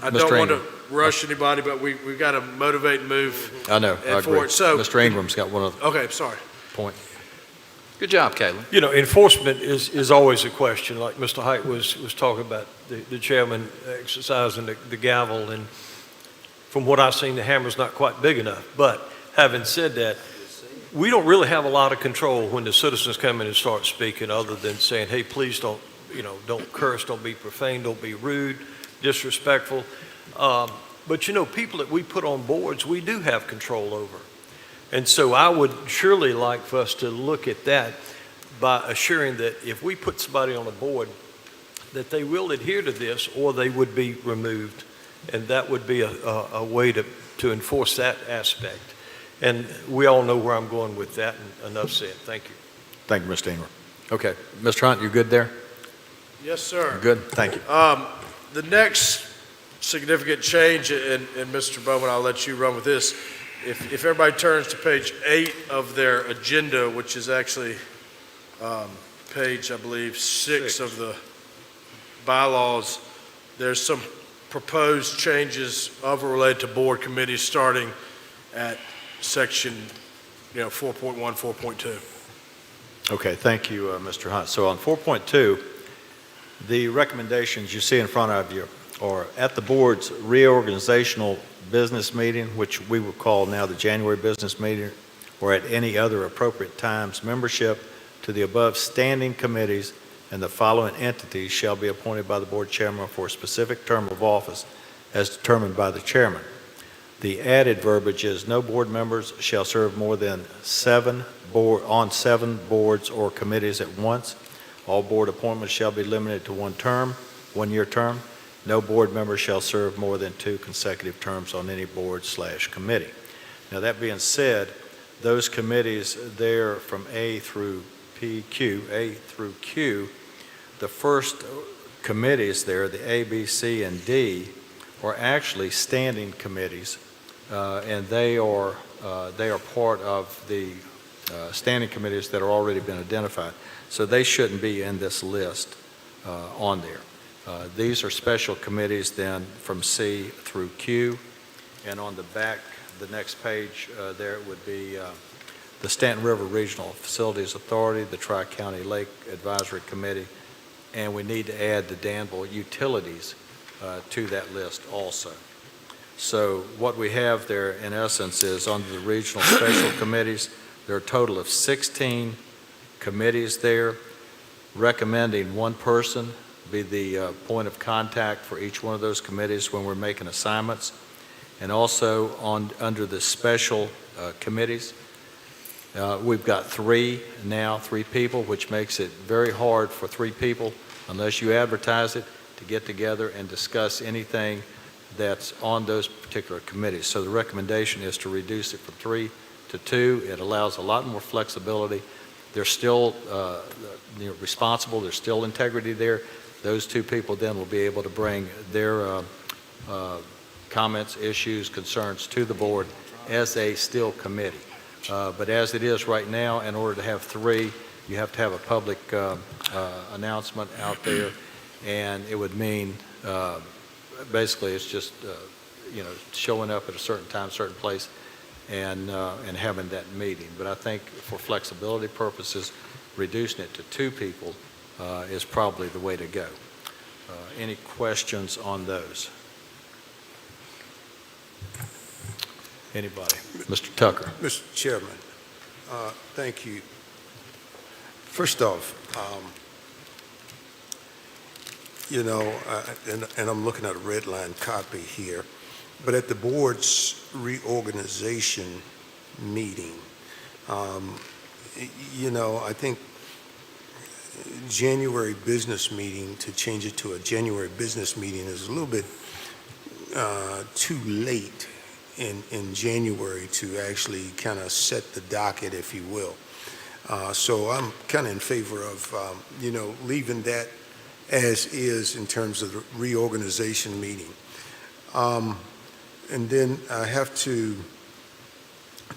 I Mr. don't want to Ingram. rush anybody, but we've got to motivate and move. I know, I and agree. forward. So- Mr. Ingram's got one other Okay, sorry. point. Good job, Caleb. You know, enforcement is always a question, like Mr. Height was talking about, the chairman exercising the gavel, and from what I've seen, the hammer's not quite big enough. But having said that, we don't really have a lot of control when the citizens come in and start speaking, other than saying, hey, please don't curse, don't be profane, don't be rude, disrespectful. But people that we put on boards, we do have control over. And so I would surely like for us to look at that by assuring that if we put somebody on a board, that they will adhere to this or they would be removed. And that would be a way to enforce that aspect. And we all know where I'm going with that, and enough said. Thank you. Thank you, Mr. Ingram. Okay, Mr. Hunt, you good there? Yes, sir. Good, thank you. The next significant change, and Mr. Bowman, I'll let you run with this. If everybody turns to page 8 of their agenda, which is actually page, I believe, 6 of the bylaws, there's some proposed changes of or related to board committees starting at section 4.1, 4.2. Okay, thank you, Mr. Hunt. So on 4.2, the recommendations you see in front of you are at the board's reorganizational business meeting, which we will call now the January business meeting, or at any other appropriate times, membership to the above standing committees and the following entities shall be appointed by the board chairman for a specific term of office as determined by the chairman. The added verbiage is no board members shall serve more than 7 boards or committees at once. All board appointments shall be limited to 1-year term. No board member shall serve more than 2 consecutive terms on any board/committee. Now, that being said, those committees there from A through Q, the first committees there, the A, B, C, and D, are actually standing committees, and they are part of the standing committees that are already been identified. So they shouldn't be in this list on there. These are special committees then from C through Q, and on the back, the next page, there would be the Stanton River Regional Facilities Authority, the Tri-County Lake Advisory Committee, and we need to add the Danville Utilities to that list also. So what we have there in essence is under the regional special committees, there are a total of 16 committees there, recommending one person be the point of contact for each one of those committees when we're making assignments. And also under the special committees, we've got 3 people, which makes it very hard for 3 people, unless you advertise it, to get together and discuss anything that's on those particular committees. So the recommendation is to reduce it from 3 to 2. It allows a lot more flexibility. They're still responsible. There's still integrity there. Those 2 people then will be able to bring their comments, issues, concerns to the board as a still committee. But as it is right now, in order to have 3, you have to have a public announcement out there, and it would mean basically it's just showing up at a certain time, certain place, and having that meeting. But I think for flexibility purposes, reducing it to 2 people is probably the way to go. Any questions on those? Anybody? Mr. Tucker? Mr. Chairman, thank you. First off, and I'm looking at a red line copy here, but at the board's reorganization meeting, I think January business meeting, to change it to a January business meeting is a little bit too late in January to actually kind of set the docket, if you will. So I'm kind of in favor of, leaving that as is in terms of the reorganization meeting. And then I have to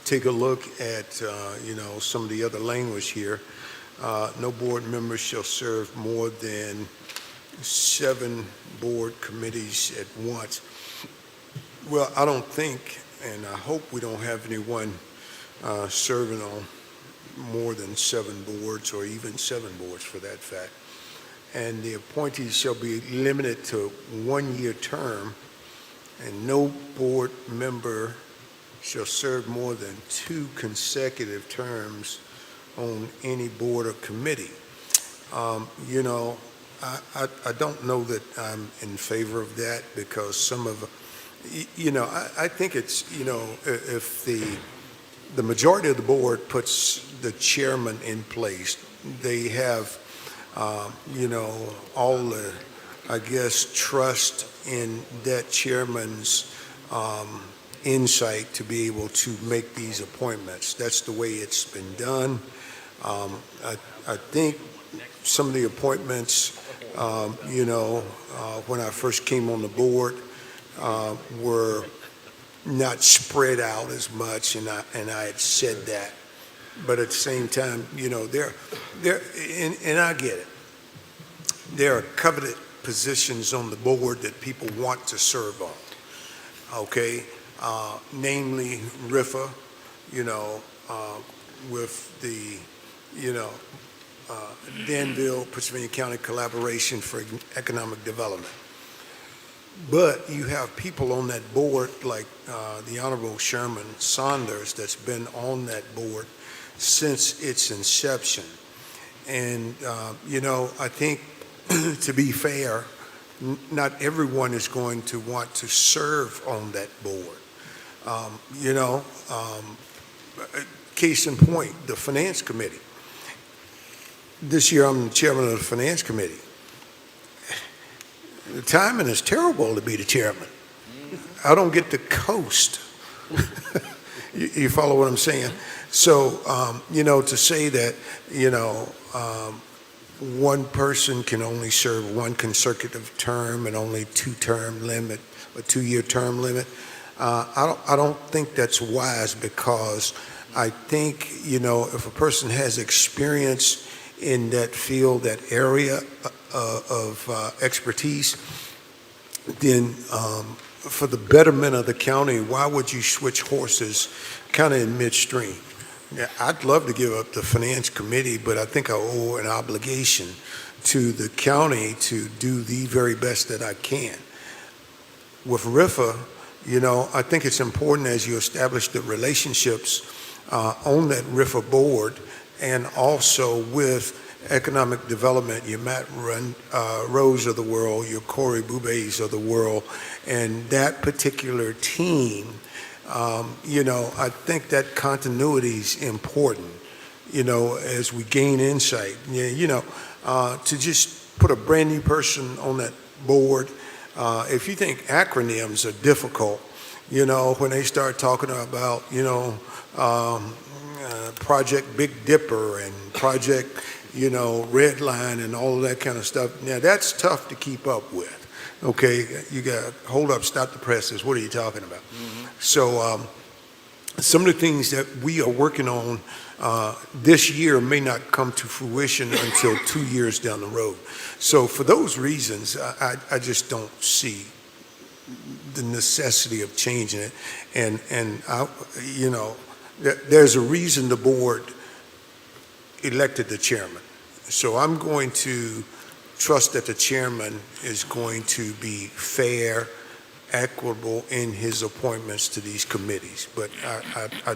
take a look at, some of the other language here. No board members shall serve more than 7 board committees at once. Well, I don't think, and I hope we don't have anyone serving on more than 7 boards, or even 7 boards for that fact. And the appointees shall be limited to 1-year term, and no board member shall serve more than 2 consecutive terms on any board or committee. I don't know that I'm in favor of that, because some of, I think it's, if the majority of the board puts the chairman in place, they have, all the, I guess, trust in that chairman's insight to be able to make these appointments. That's the way it's been done. I think some of the appointments, when I first came on the board, were not spread out as much, and I had said that. But at the same time, and I get it. There are coveted positions on the board that people want to serve on, okay? Namely RIFA, with the, Danville, Pennsylvania County Collaboration for Economic Development. But you have people on that board like the Honorable Sherman Saunders that's been on that board since its inception. And, I think to be fair, not everyone is going to want to serve on that board. Case in point, the Finance Committee. This year I'm the chairman of the Finance Committee. The timing is terrible to be the chairman. I don't get to coast. You follow what I'm saying? So, to say that, one person can only serve 1 consecutive term and only 2-term limit, a 2-year term limit, I don't think that's wise, because I think, if a person has experience in that field, that area of expertise, then for the betterment of the county, why would you switch horses kind of in midstream? Yeah, I'd love to give up the Finance Committee, but I think I owe an obligation to the county to do the very best that I can. With RIFA, I think it's important, as you establish the relationships on that RIFA board, and also with economic development, your Matt Rose of the world, your Corey Boube's of the world, and that particular team, I think that continuity is important, as we gain insight. To just put a brand new person on that board, if you think acronyms are difficult, when they start talking about, Project Big Dipper and Project, Red Line and all of that kind of stuff, now that's tough to keep up with. Okay, you got, hold up, stop the presses, what are you talking about? Mm-hmm. So some of the things that we are working on this year may not come to fruition until 2 years down the road. So for those reasons, I just don't see the necessity of changing it. And I, there's a reason the board elected the chairman. So I'm going to trust that the chairman is going to be fair, equitable in his appointments to these committees. But I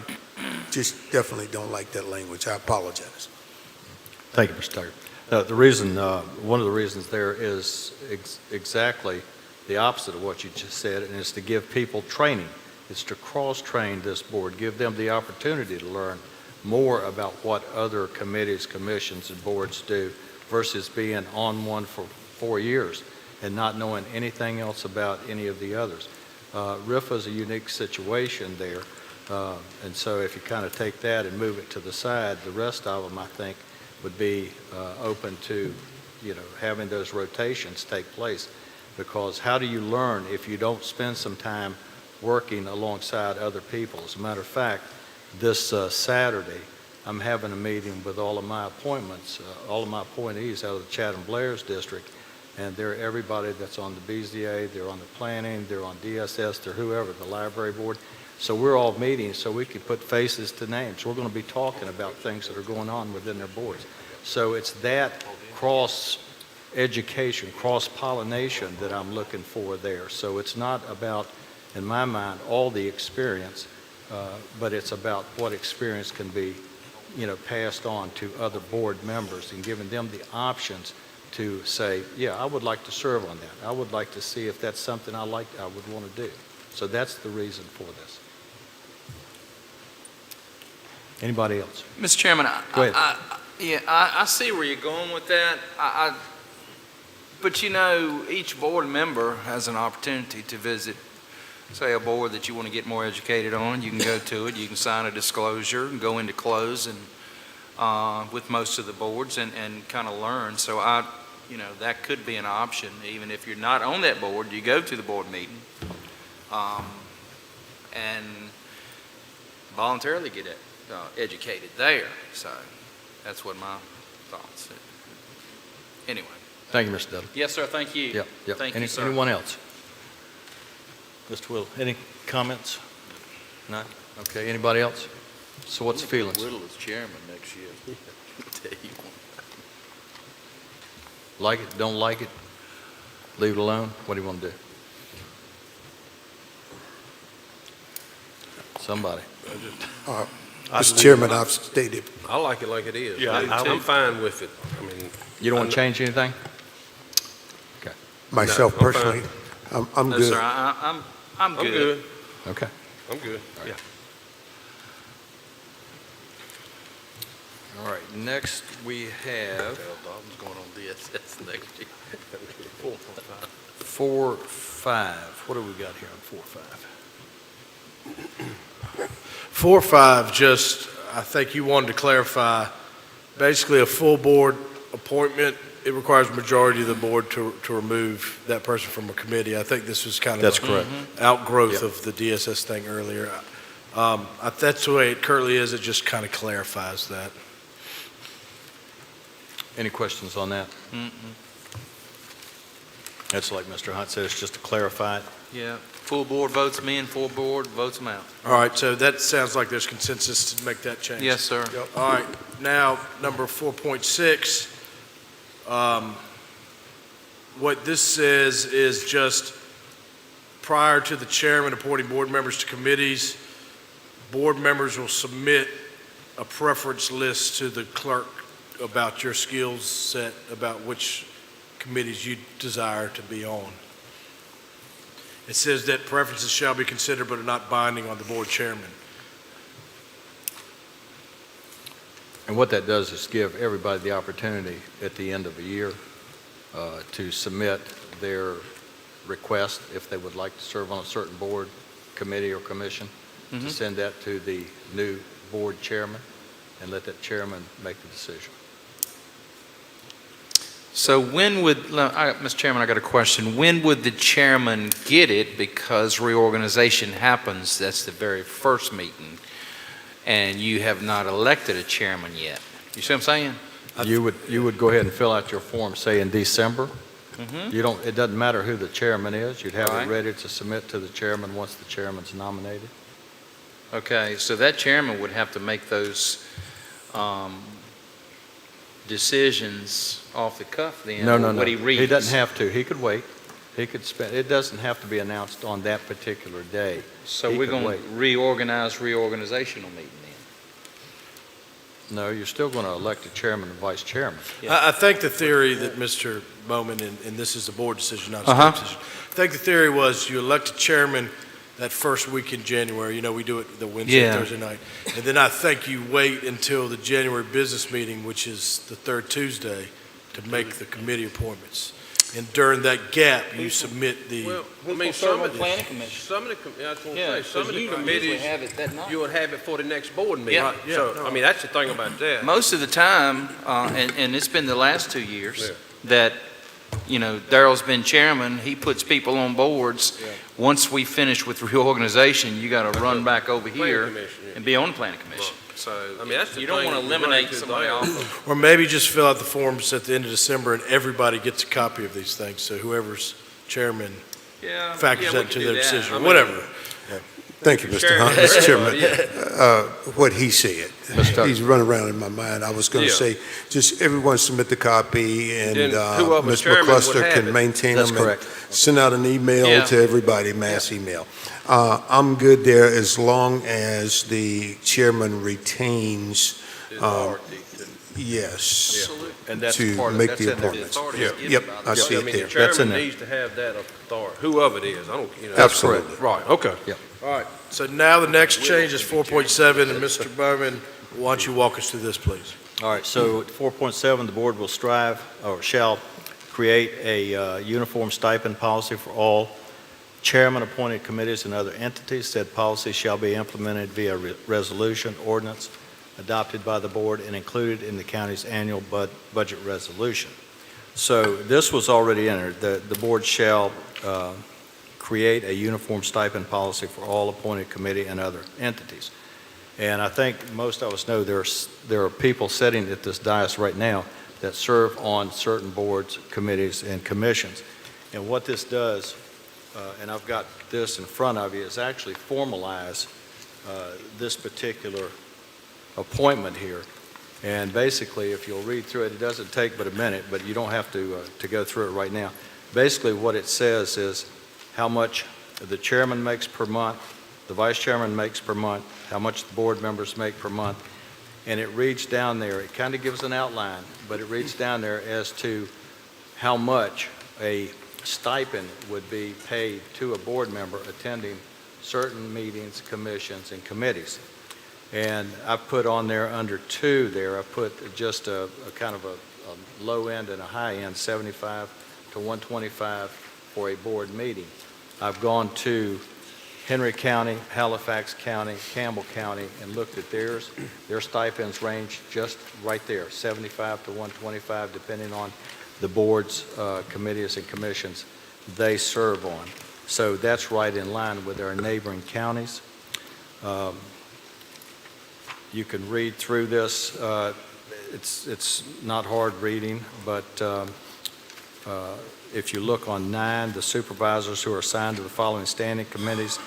just definitely don't like that language. I apologize. Thank you, Mr. Tucker. The reason, one of the reasons there is exactly the opposite of what you just said, and it's to give people training. It's to cross-train this board, give them the opportunity to learn more about what other committees, commissions, and boards do versus being on one for 4 years and not knowing anything else about any of the others. RIFA is a unique situation there, and so if you kind of take that and move it to the side, the rest of them, I think, would be open to, having those rotations take place. Because how do you learn if you don't spend some time working alongside other people? As a matter of fact, this Saturday, I'm having a meeting with all of my appointments, all of my appointees out of the Chatham Blairs district, and they're everybody that's on the BZA, they're on the planning, they're on DSS, they're whoever, the library board. So we're all meeting so we can put faces to names. We're going to be talking about things that are going on within their boards. So it's that cross-education, cross-pollination that I'm looking for there. So it's not about, in my mind, all the experience, but it's about what experience can be, passed on to other board members and giving them the options to say, yeah, I would like to serve on that. I would like to see if that's something I would want to do. So that's the reason for this. Anybody else? Mr. Chairman, Go ahead. I see where you're going with that. But each board member has an opportunity to visit, say, a board that you want to get more educated on. You can go to it. You can sign a disclosure and go into close and with most of the boards and kind of learn. So that could be an option. Even if you're not on that board, you go to the board meeting and voluntarily get educated there. So that's what my thoughts. Anyway. Thank you, Mr. Dudley. Yes, sir. Thank you. Yep. Thank you, sir. Anyone else? Mr. Will, any comments? None? Okay, anybody else? So what's the feelings? Whittle is chairman next year. Tell you what. Like it, don't like it, leave it alone? What do you want to do? Somebody. Mr. Chairman, I've stated. I like it like it is. Yeah, I'm fine with it. I mean, You don't want to change anything? Okay. Myself No, I'm personally, I'm No, good. sir. I'm I'm good. good. Okay. I'm good. Yeah. All right, next we have Dalton's going on DSS next year. 4, 5. What do we got here on 4, 5? 4, 5, just, I think you wanted to clarify, basically a full board appointment, it requires a majority of the board to remove that person from a committee. I think this was kind of That's a correct. outgrowth Yep. of the DSS thing earlier. That's the way it currently is, it just kind of clarifies that. Any questions on that? That's like Mr. Hunt said, it's just to clarify it. Yeah. Full board votes them in, full board votes them out. All right, so that sounds like there's consensus to make that change. Yes, sir. All right, now, number 4.6, what this says is just prior to the chairman appointing board members to committees, board members will submit a preference list to the clerk about your skills set, about which committees you desire to be on. It says that preferences shall be considered but are not binding on the board chairman. And what that does is give everybody the opportunity at the end of a year to submit their request if they would like to serve on a certain board, committee, or commission, to send that to the new board chairman and let that chairman make the decision. So when would, Mr. Chairman, I got a question. When would the chairman get it? Because reorganization happens, that's the very first meeting, and you have not elected a chairman yet. You see what I'm saying? You would go ahead and fill out your form, say in December. It doesn't matter who the chairman is. You'd have All right. it ready to submit to the chairman once the chairman's nominated. Okay, so that chairman would have to make those decisions off the cuff then? No. What he reads? He doesn't have to. He could wait. He could spend, it doesn't have to be announced on that particular day. So He we're could going wait. to reorganize reorganizational meeting then? No, you're still going to elect a chairman and vice chairman. Yeah. I think the theory that Mr. Bowman, and this is a board decision, not a Uh-huh. staff decision. I think the theory was you elect a chairman that first week in January. You know, we do it the Wednesday, Yeah. Thursday night. And then I think you wait until the January business meeting, which is the third Tuesday, to make the committee appointments. And during that gap, you submit the, Well, I mean, People serve on planning commission. some of the, that's what Yeah, I'm saying, some of because the you usually committees, have it that night. you would have it for the next board meeting. Yeah. Right, so, I mean, that's the thing about that. Most of the time, and it's been the last 2 years, Yeah. that, you know, Darrell's been chairman, he puts people on boards. Yeah. Once we finish with reorganization, you got to run back over Planning here commission, yeah. and be on the planning commission. So I mean, that's the you don't thing want to that we run eliminate into somebody there. off of. or maybe just fill out the forms at the end of December and everybody gets a copy of these things. So whoever's chairman Yeah. factors yeah, we that can into do their that. decision, I or mean, whatever. Thank you, Mr. Chairman. Hunt, Mr. Chairman. Yeah. What he said, he's running around in my mind. I was going to Yeah. say, just everyone submit the copy, and Then whoever Ms. chairman would McCluster have can it. maintain That's them and correct. send out an email Yeah. to everybody, mass email. I'm good there as long as the chairman retains, yes, And that's to part of, make that's the in there. appointments. Authority is given Yep, by I the- see I it mean, there. the That's in chairman there. needs to have that authority, whoever it is, I don't, you know. Absolutely. Right, okay. All right, so now the next change is 4.7, and Mr. Bowman, why don't you walk us through this, please? All right, so at 4.7, the board will strive, or shall create a uniform stipend policy for all chairman-appointed committees and other entities. Said policy shall be implemented via resolution, ordinance, adopted by the board and included in the county's annual budget resolution. So this was already entered. The board shall create a uniform stipend policy for all appointed committee and other entities. And I think most of us know there are people sitting at this dais right now that serve on certain boards, committees, and commissions. And what this does, and I've got this in front of you, is actually formalize this particular appointment here. And basically, if you'll read through it, it doesn't take but a minute, but you don't have to go through it right now. Basically, what it says is how much the chairman makes per month, the vice chairman makes per month, how much the board members make per month, and it reads down there. It kind of gives an outline, but it reads down there as to how much a stipend would be paid to a board member attending certain meetings, commissions, and committees. And I put on there under 2 there, I put just a kind of a low end and a high end, 75 to 125 for a board meeting. I've gone to Henry County, Halifax County, Campbell County, and looked at theirs. Their stipends range just right there, 75 to 125, depending on the boards, committees, and commissions they serve on. So that's right in line with our neighboring counties. You can read through this. It's not hard reading, but if you look on 9, the supervisors who are assigned to the following standing committees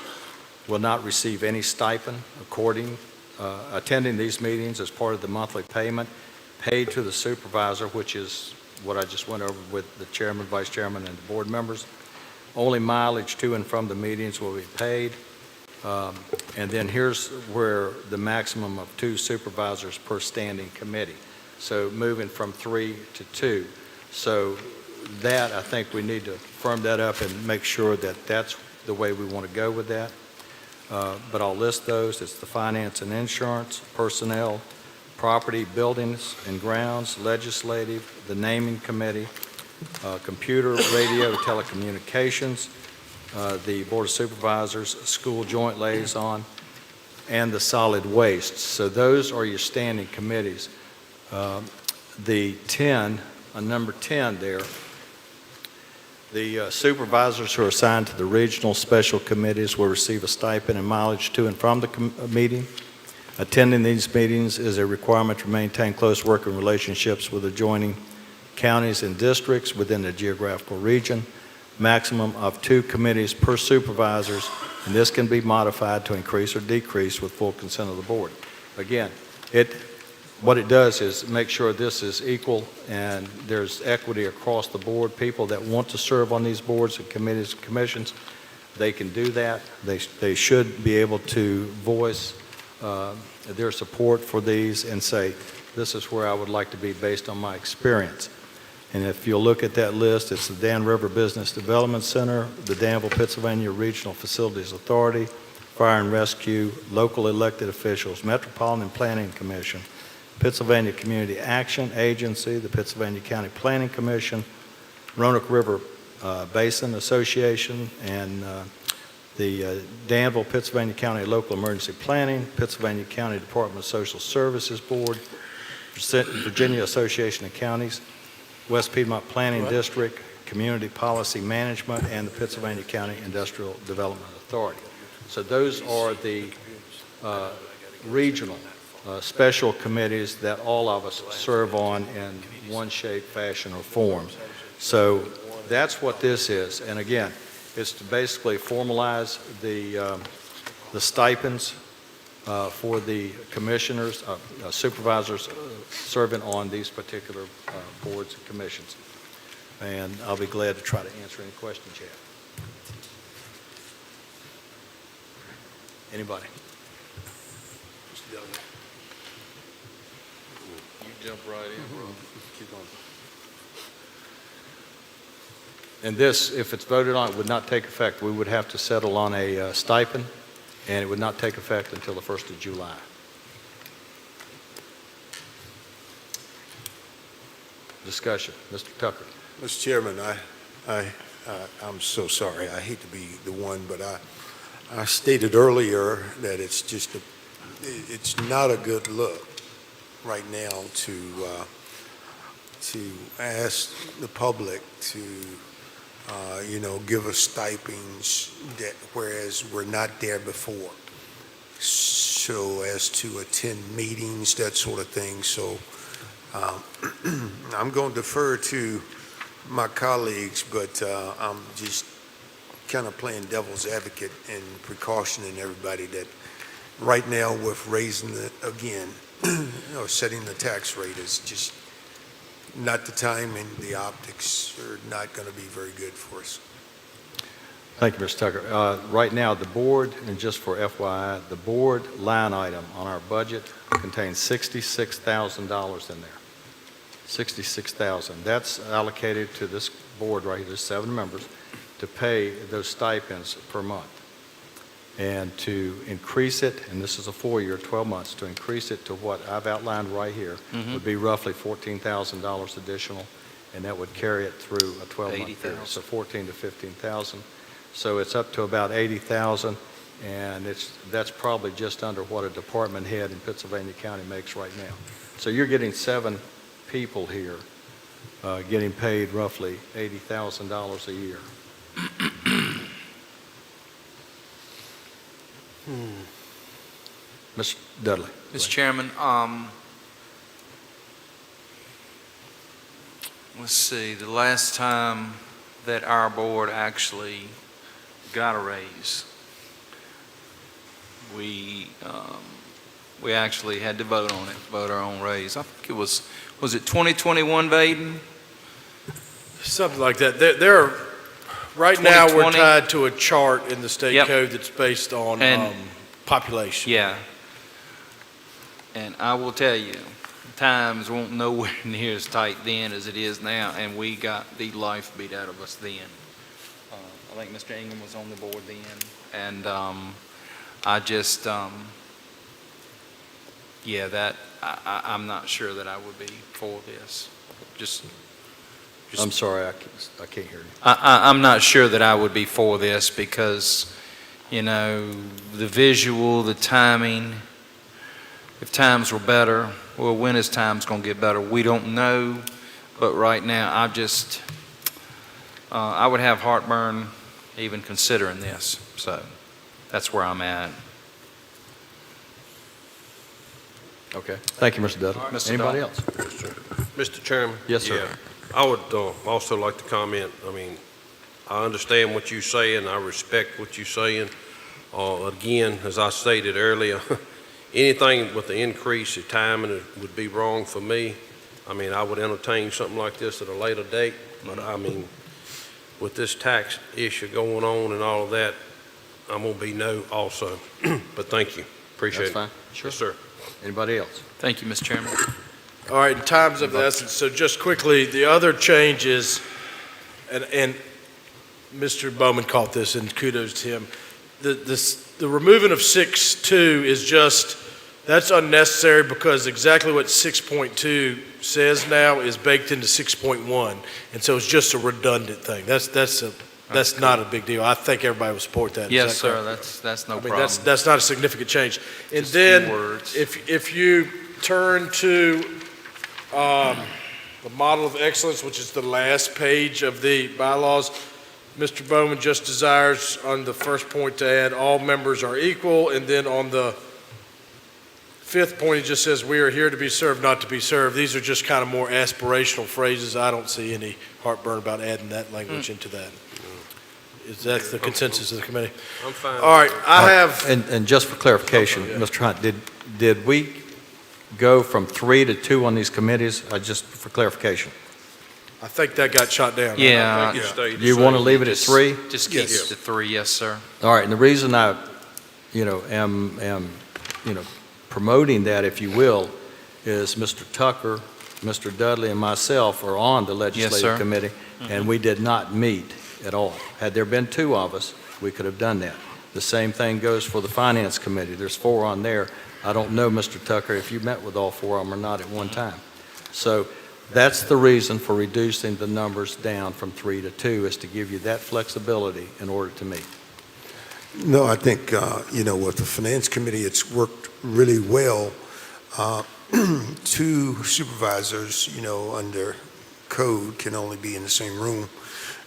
will not receive any stipend attending these meetings as part of the monthly payment paid to the supervisor, which is what I just went over with the chairman, vice chairman, and the board members. Only mileage to and from the meetings will be paid. And then here's where the maximum of 2 supervisors per standing committee. So moving from 3 to 2. So that, I think we need to firm that up and make sure that that's the way we want to go with that. But I'll list those. It's the finance and insurance, personnel, property, buildings and grounds, legislative, the naming committee, computer, radio, telecommunications, the Board of Supervisors, school joint liaison, and the solid waste. So those are your standing committees. The 10, number 10 there, the supervisors who are assigned to the regional special committees will receive a stipend and mileage to and from the meeting. Attending these meetings is a requirement to maintain close working relationships with adjoining counties and districts within the geographical region. Maximum of 2 committees per supervisors, and this can be modified to increase or decrease with full consent of the board. Again, what it does is make sure this is equal and there's equity across the board. People that want to serve on these boards and committees and commissions, they can do that. They should be able to voice their support for these and say, this is where I would like to be based on my experience. And if you'll look at that list, it's the Dan River Business Development Center, the Danville, Pennsylvania Regional Facilities Authority, Fire and Rescue, local elected officials, Metropolitan Planning Commission, Pennsylvania Community Action Agency, the Pennsylvania County Planning Commission, Roanoke River Basin Association, and the Danville, Pennsylvania County Local Emergency Planning, Pennsylvania County Department of Social Services Board, Virginia Association of Counties, West Piedmont Planning District, Community Policy Management, and the Pennsylvania County Industrial Development Authority. So those are the regional special committees that all of us serve on in one shape, fashion, or form. So that's what this is. And again, it's to basically formalize the stipends for the commissioners, supervisors serving on these particular boards and commissions. And I'll be glad to try to answer any questions you have. Anybody? You jump right in, bro. Keep on. And this, if it's voted on, it would not take effect. We would have to settle on a stipend, and it would not take effect until the 1st of July. Discussion. Mr. Tucker. Mr. Chairman, I'm so sorry. I hate to be the one, but I stated earlier that it's not a good look right now to ask the public to give us stipends that, whereas we're not there before. So as to attend meetings, that sort of thing. So I'm going to defer to my colleagues, but I'm just kind of playing devil's advocate and precautioning everybody that right now with raising it again, setting the tax rate is just not the time, and the optics are not going to be very good for us. Thank you, Mr. Tucker. Right now, the board, and just for FYI, the board line item on our budget contains $66,000 in there. $66,000. That's allocated to this board right here, there's 7 members, to pay those stipends per month. And to increase it, and this is a 4-year, 12 months, to increase it to what I've outlined right here would be roughly $14,000 additional, and that would carry it through a 12-month period. So 14 to 15,000. So it's up to about 80,000, and that's probably just under what a department head in Pennsylvania County makes right now. So you're getting 7 people here getting paid roughly $80,000 a year. Mr. Dudley. Mr. Chairman, let's see, the last time that our board actually got a raise, we actually had to vote on it, vote our own raise. I think it was it 2021, Vaden? Something like that. There are, right now, we're 2020. tied to a chart in the state Yep. code that's based on And- population. Yeah. And I will tell you, times weren't nowhere near as tight then as it is now, and we got the life beat out of us then. I think Mr. Ingham was on the board then, and I just, I'm not sure that I would be for this. I'm sorry, I can't hear you. I'm not sure that I would be for this because, the visual, the timing, if times were better, well, when is times going to get better? We don't know, but right now, I would have heartburn even considering this, so that's where I'm at. Okay. Thank you, Mr. Dudley. Mr. Anybody Dahl. else? Mr. Chairman? Yes, sir. Yeah. I would also like to comment. I mean, I understand what you're saying. I respect what you're saying. Again, as I stated earlier, anything with the increase of time and it would be wrong for me. I mean, I would entertain something like this at a later date, but I mean, with this tax issue going on and all of that, I'm gonna be no also. But thank you, appreciate it. That's fine. Sure. Yes, sir. Anybody else? Thank you, Mr. Chairman. All right, in time's of the essence, so just quickly, the other changes, and Mr. Bowman caught this, and kudos to him. The removing of 6.2 is just, that's unnecessary because exactly what 6.2 says now is baked into 6.1, and so it's just a redundant thing. That's not a big deal. I think everybody will support that. Is Yes, that sir, correct? that's no I mean, problem. that's not a significant change. And Just a few then, words. if you turn to the model of excellence, which is the last page of the bylaws, Mr. Bowman just desires on the first point to add, all members are equal, and then on the fifth point, he just says, we are here to be served, not to be served. These are just kind of more aspirational phrases. I don't see any heartburn about adding that language into that. Is that the consensus of the committee? I'm fine. All right, I have, And just for clarification, Mr. Hunt, did we go from 3 to 2 on these committees? Just for clarification. I think that got shot down. Yeah, I think it stayed the Do you want to same. leave it at 3? just keep it Yes. to 3, yes, sir. All right, and the reason I, am promoting that, if you will, is Mr. Tucker, Mr. Dudley, and myself are on the sir. legislative committee, and we did not meet at all. Had there been 2 of us, we could have done that. The same thing goes for the finance committee. There's 4 on there. I don't know, Mr. Tucker, if you met with all 4 of them or not at one time. So that's the reason for reducing the numbers down from 3 to 2, is to give you that flexibility in order to meet. No, I think, with the Finance Committee, it's worked really well. 2 supervisors, under code can only be in the same room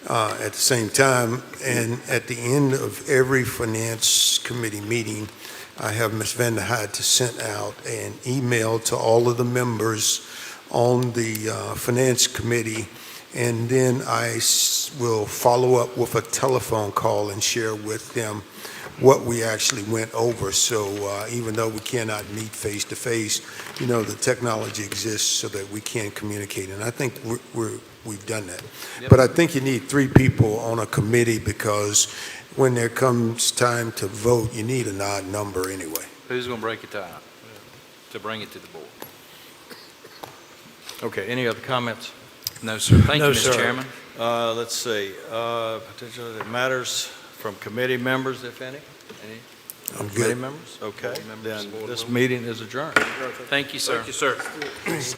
at the same time. And at the end of every Finance Committee meeting, I have Ms. Van der Heide to send out an email to all of the members on the Finance Committee, and then I will follow up with a telephone call and share with them what we actually went over. So even though we cannot meet face to face, the technology exists so that we can communicate, and I think we've done that. Yep. But I think you need 3 people on a committee, because when there comes time to vote, you need an odd number anyway. Who's going to break it down to bring it to the board? Okay, any other comments? No, sir. Thank No, you, Mr. sir. Chairman. Let's see, potential matters from committee members, if any? Any I'm committee good. members? Okay, Board members, then board this members. meeting is adjourned. Thank you, sir. Thank you, sir.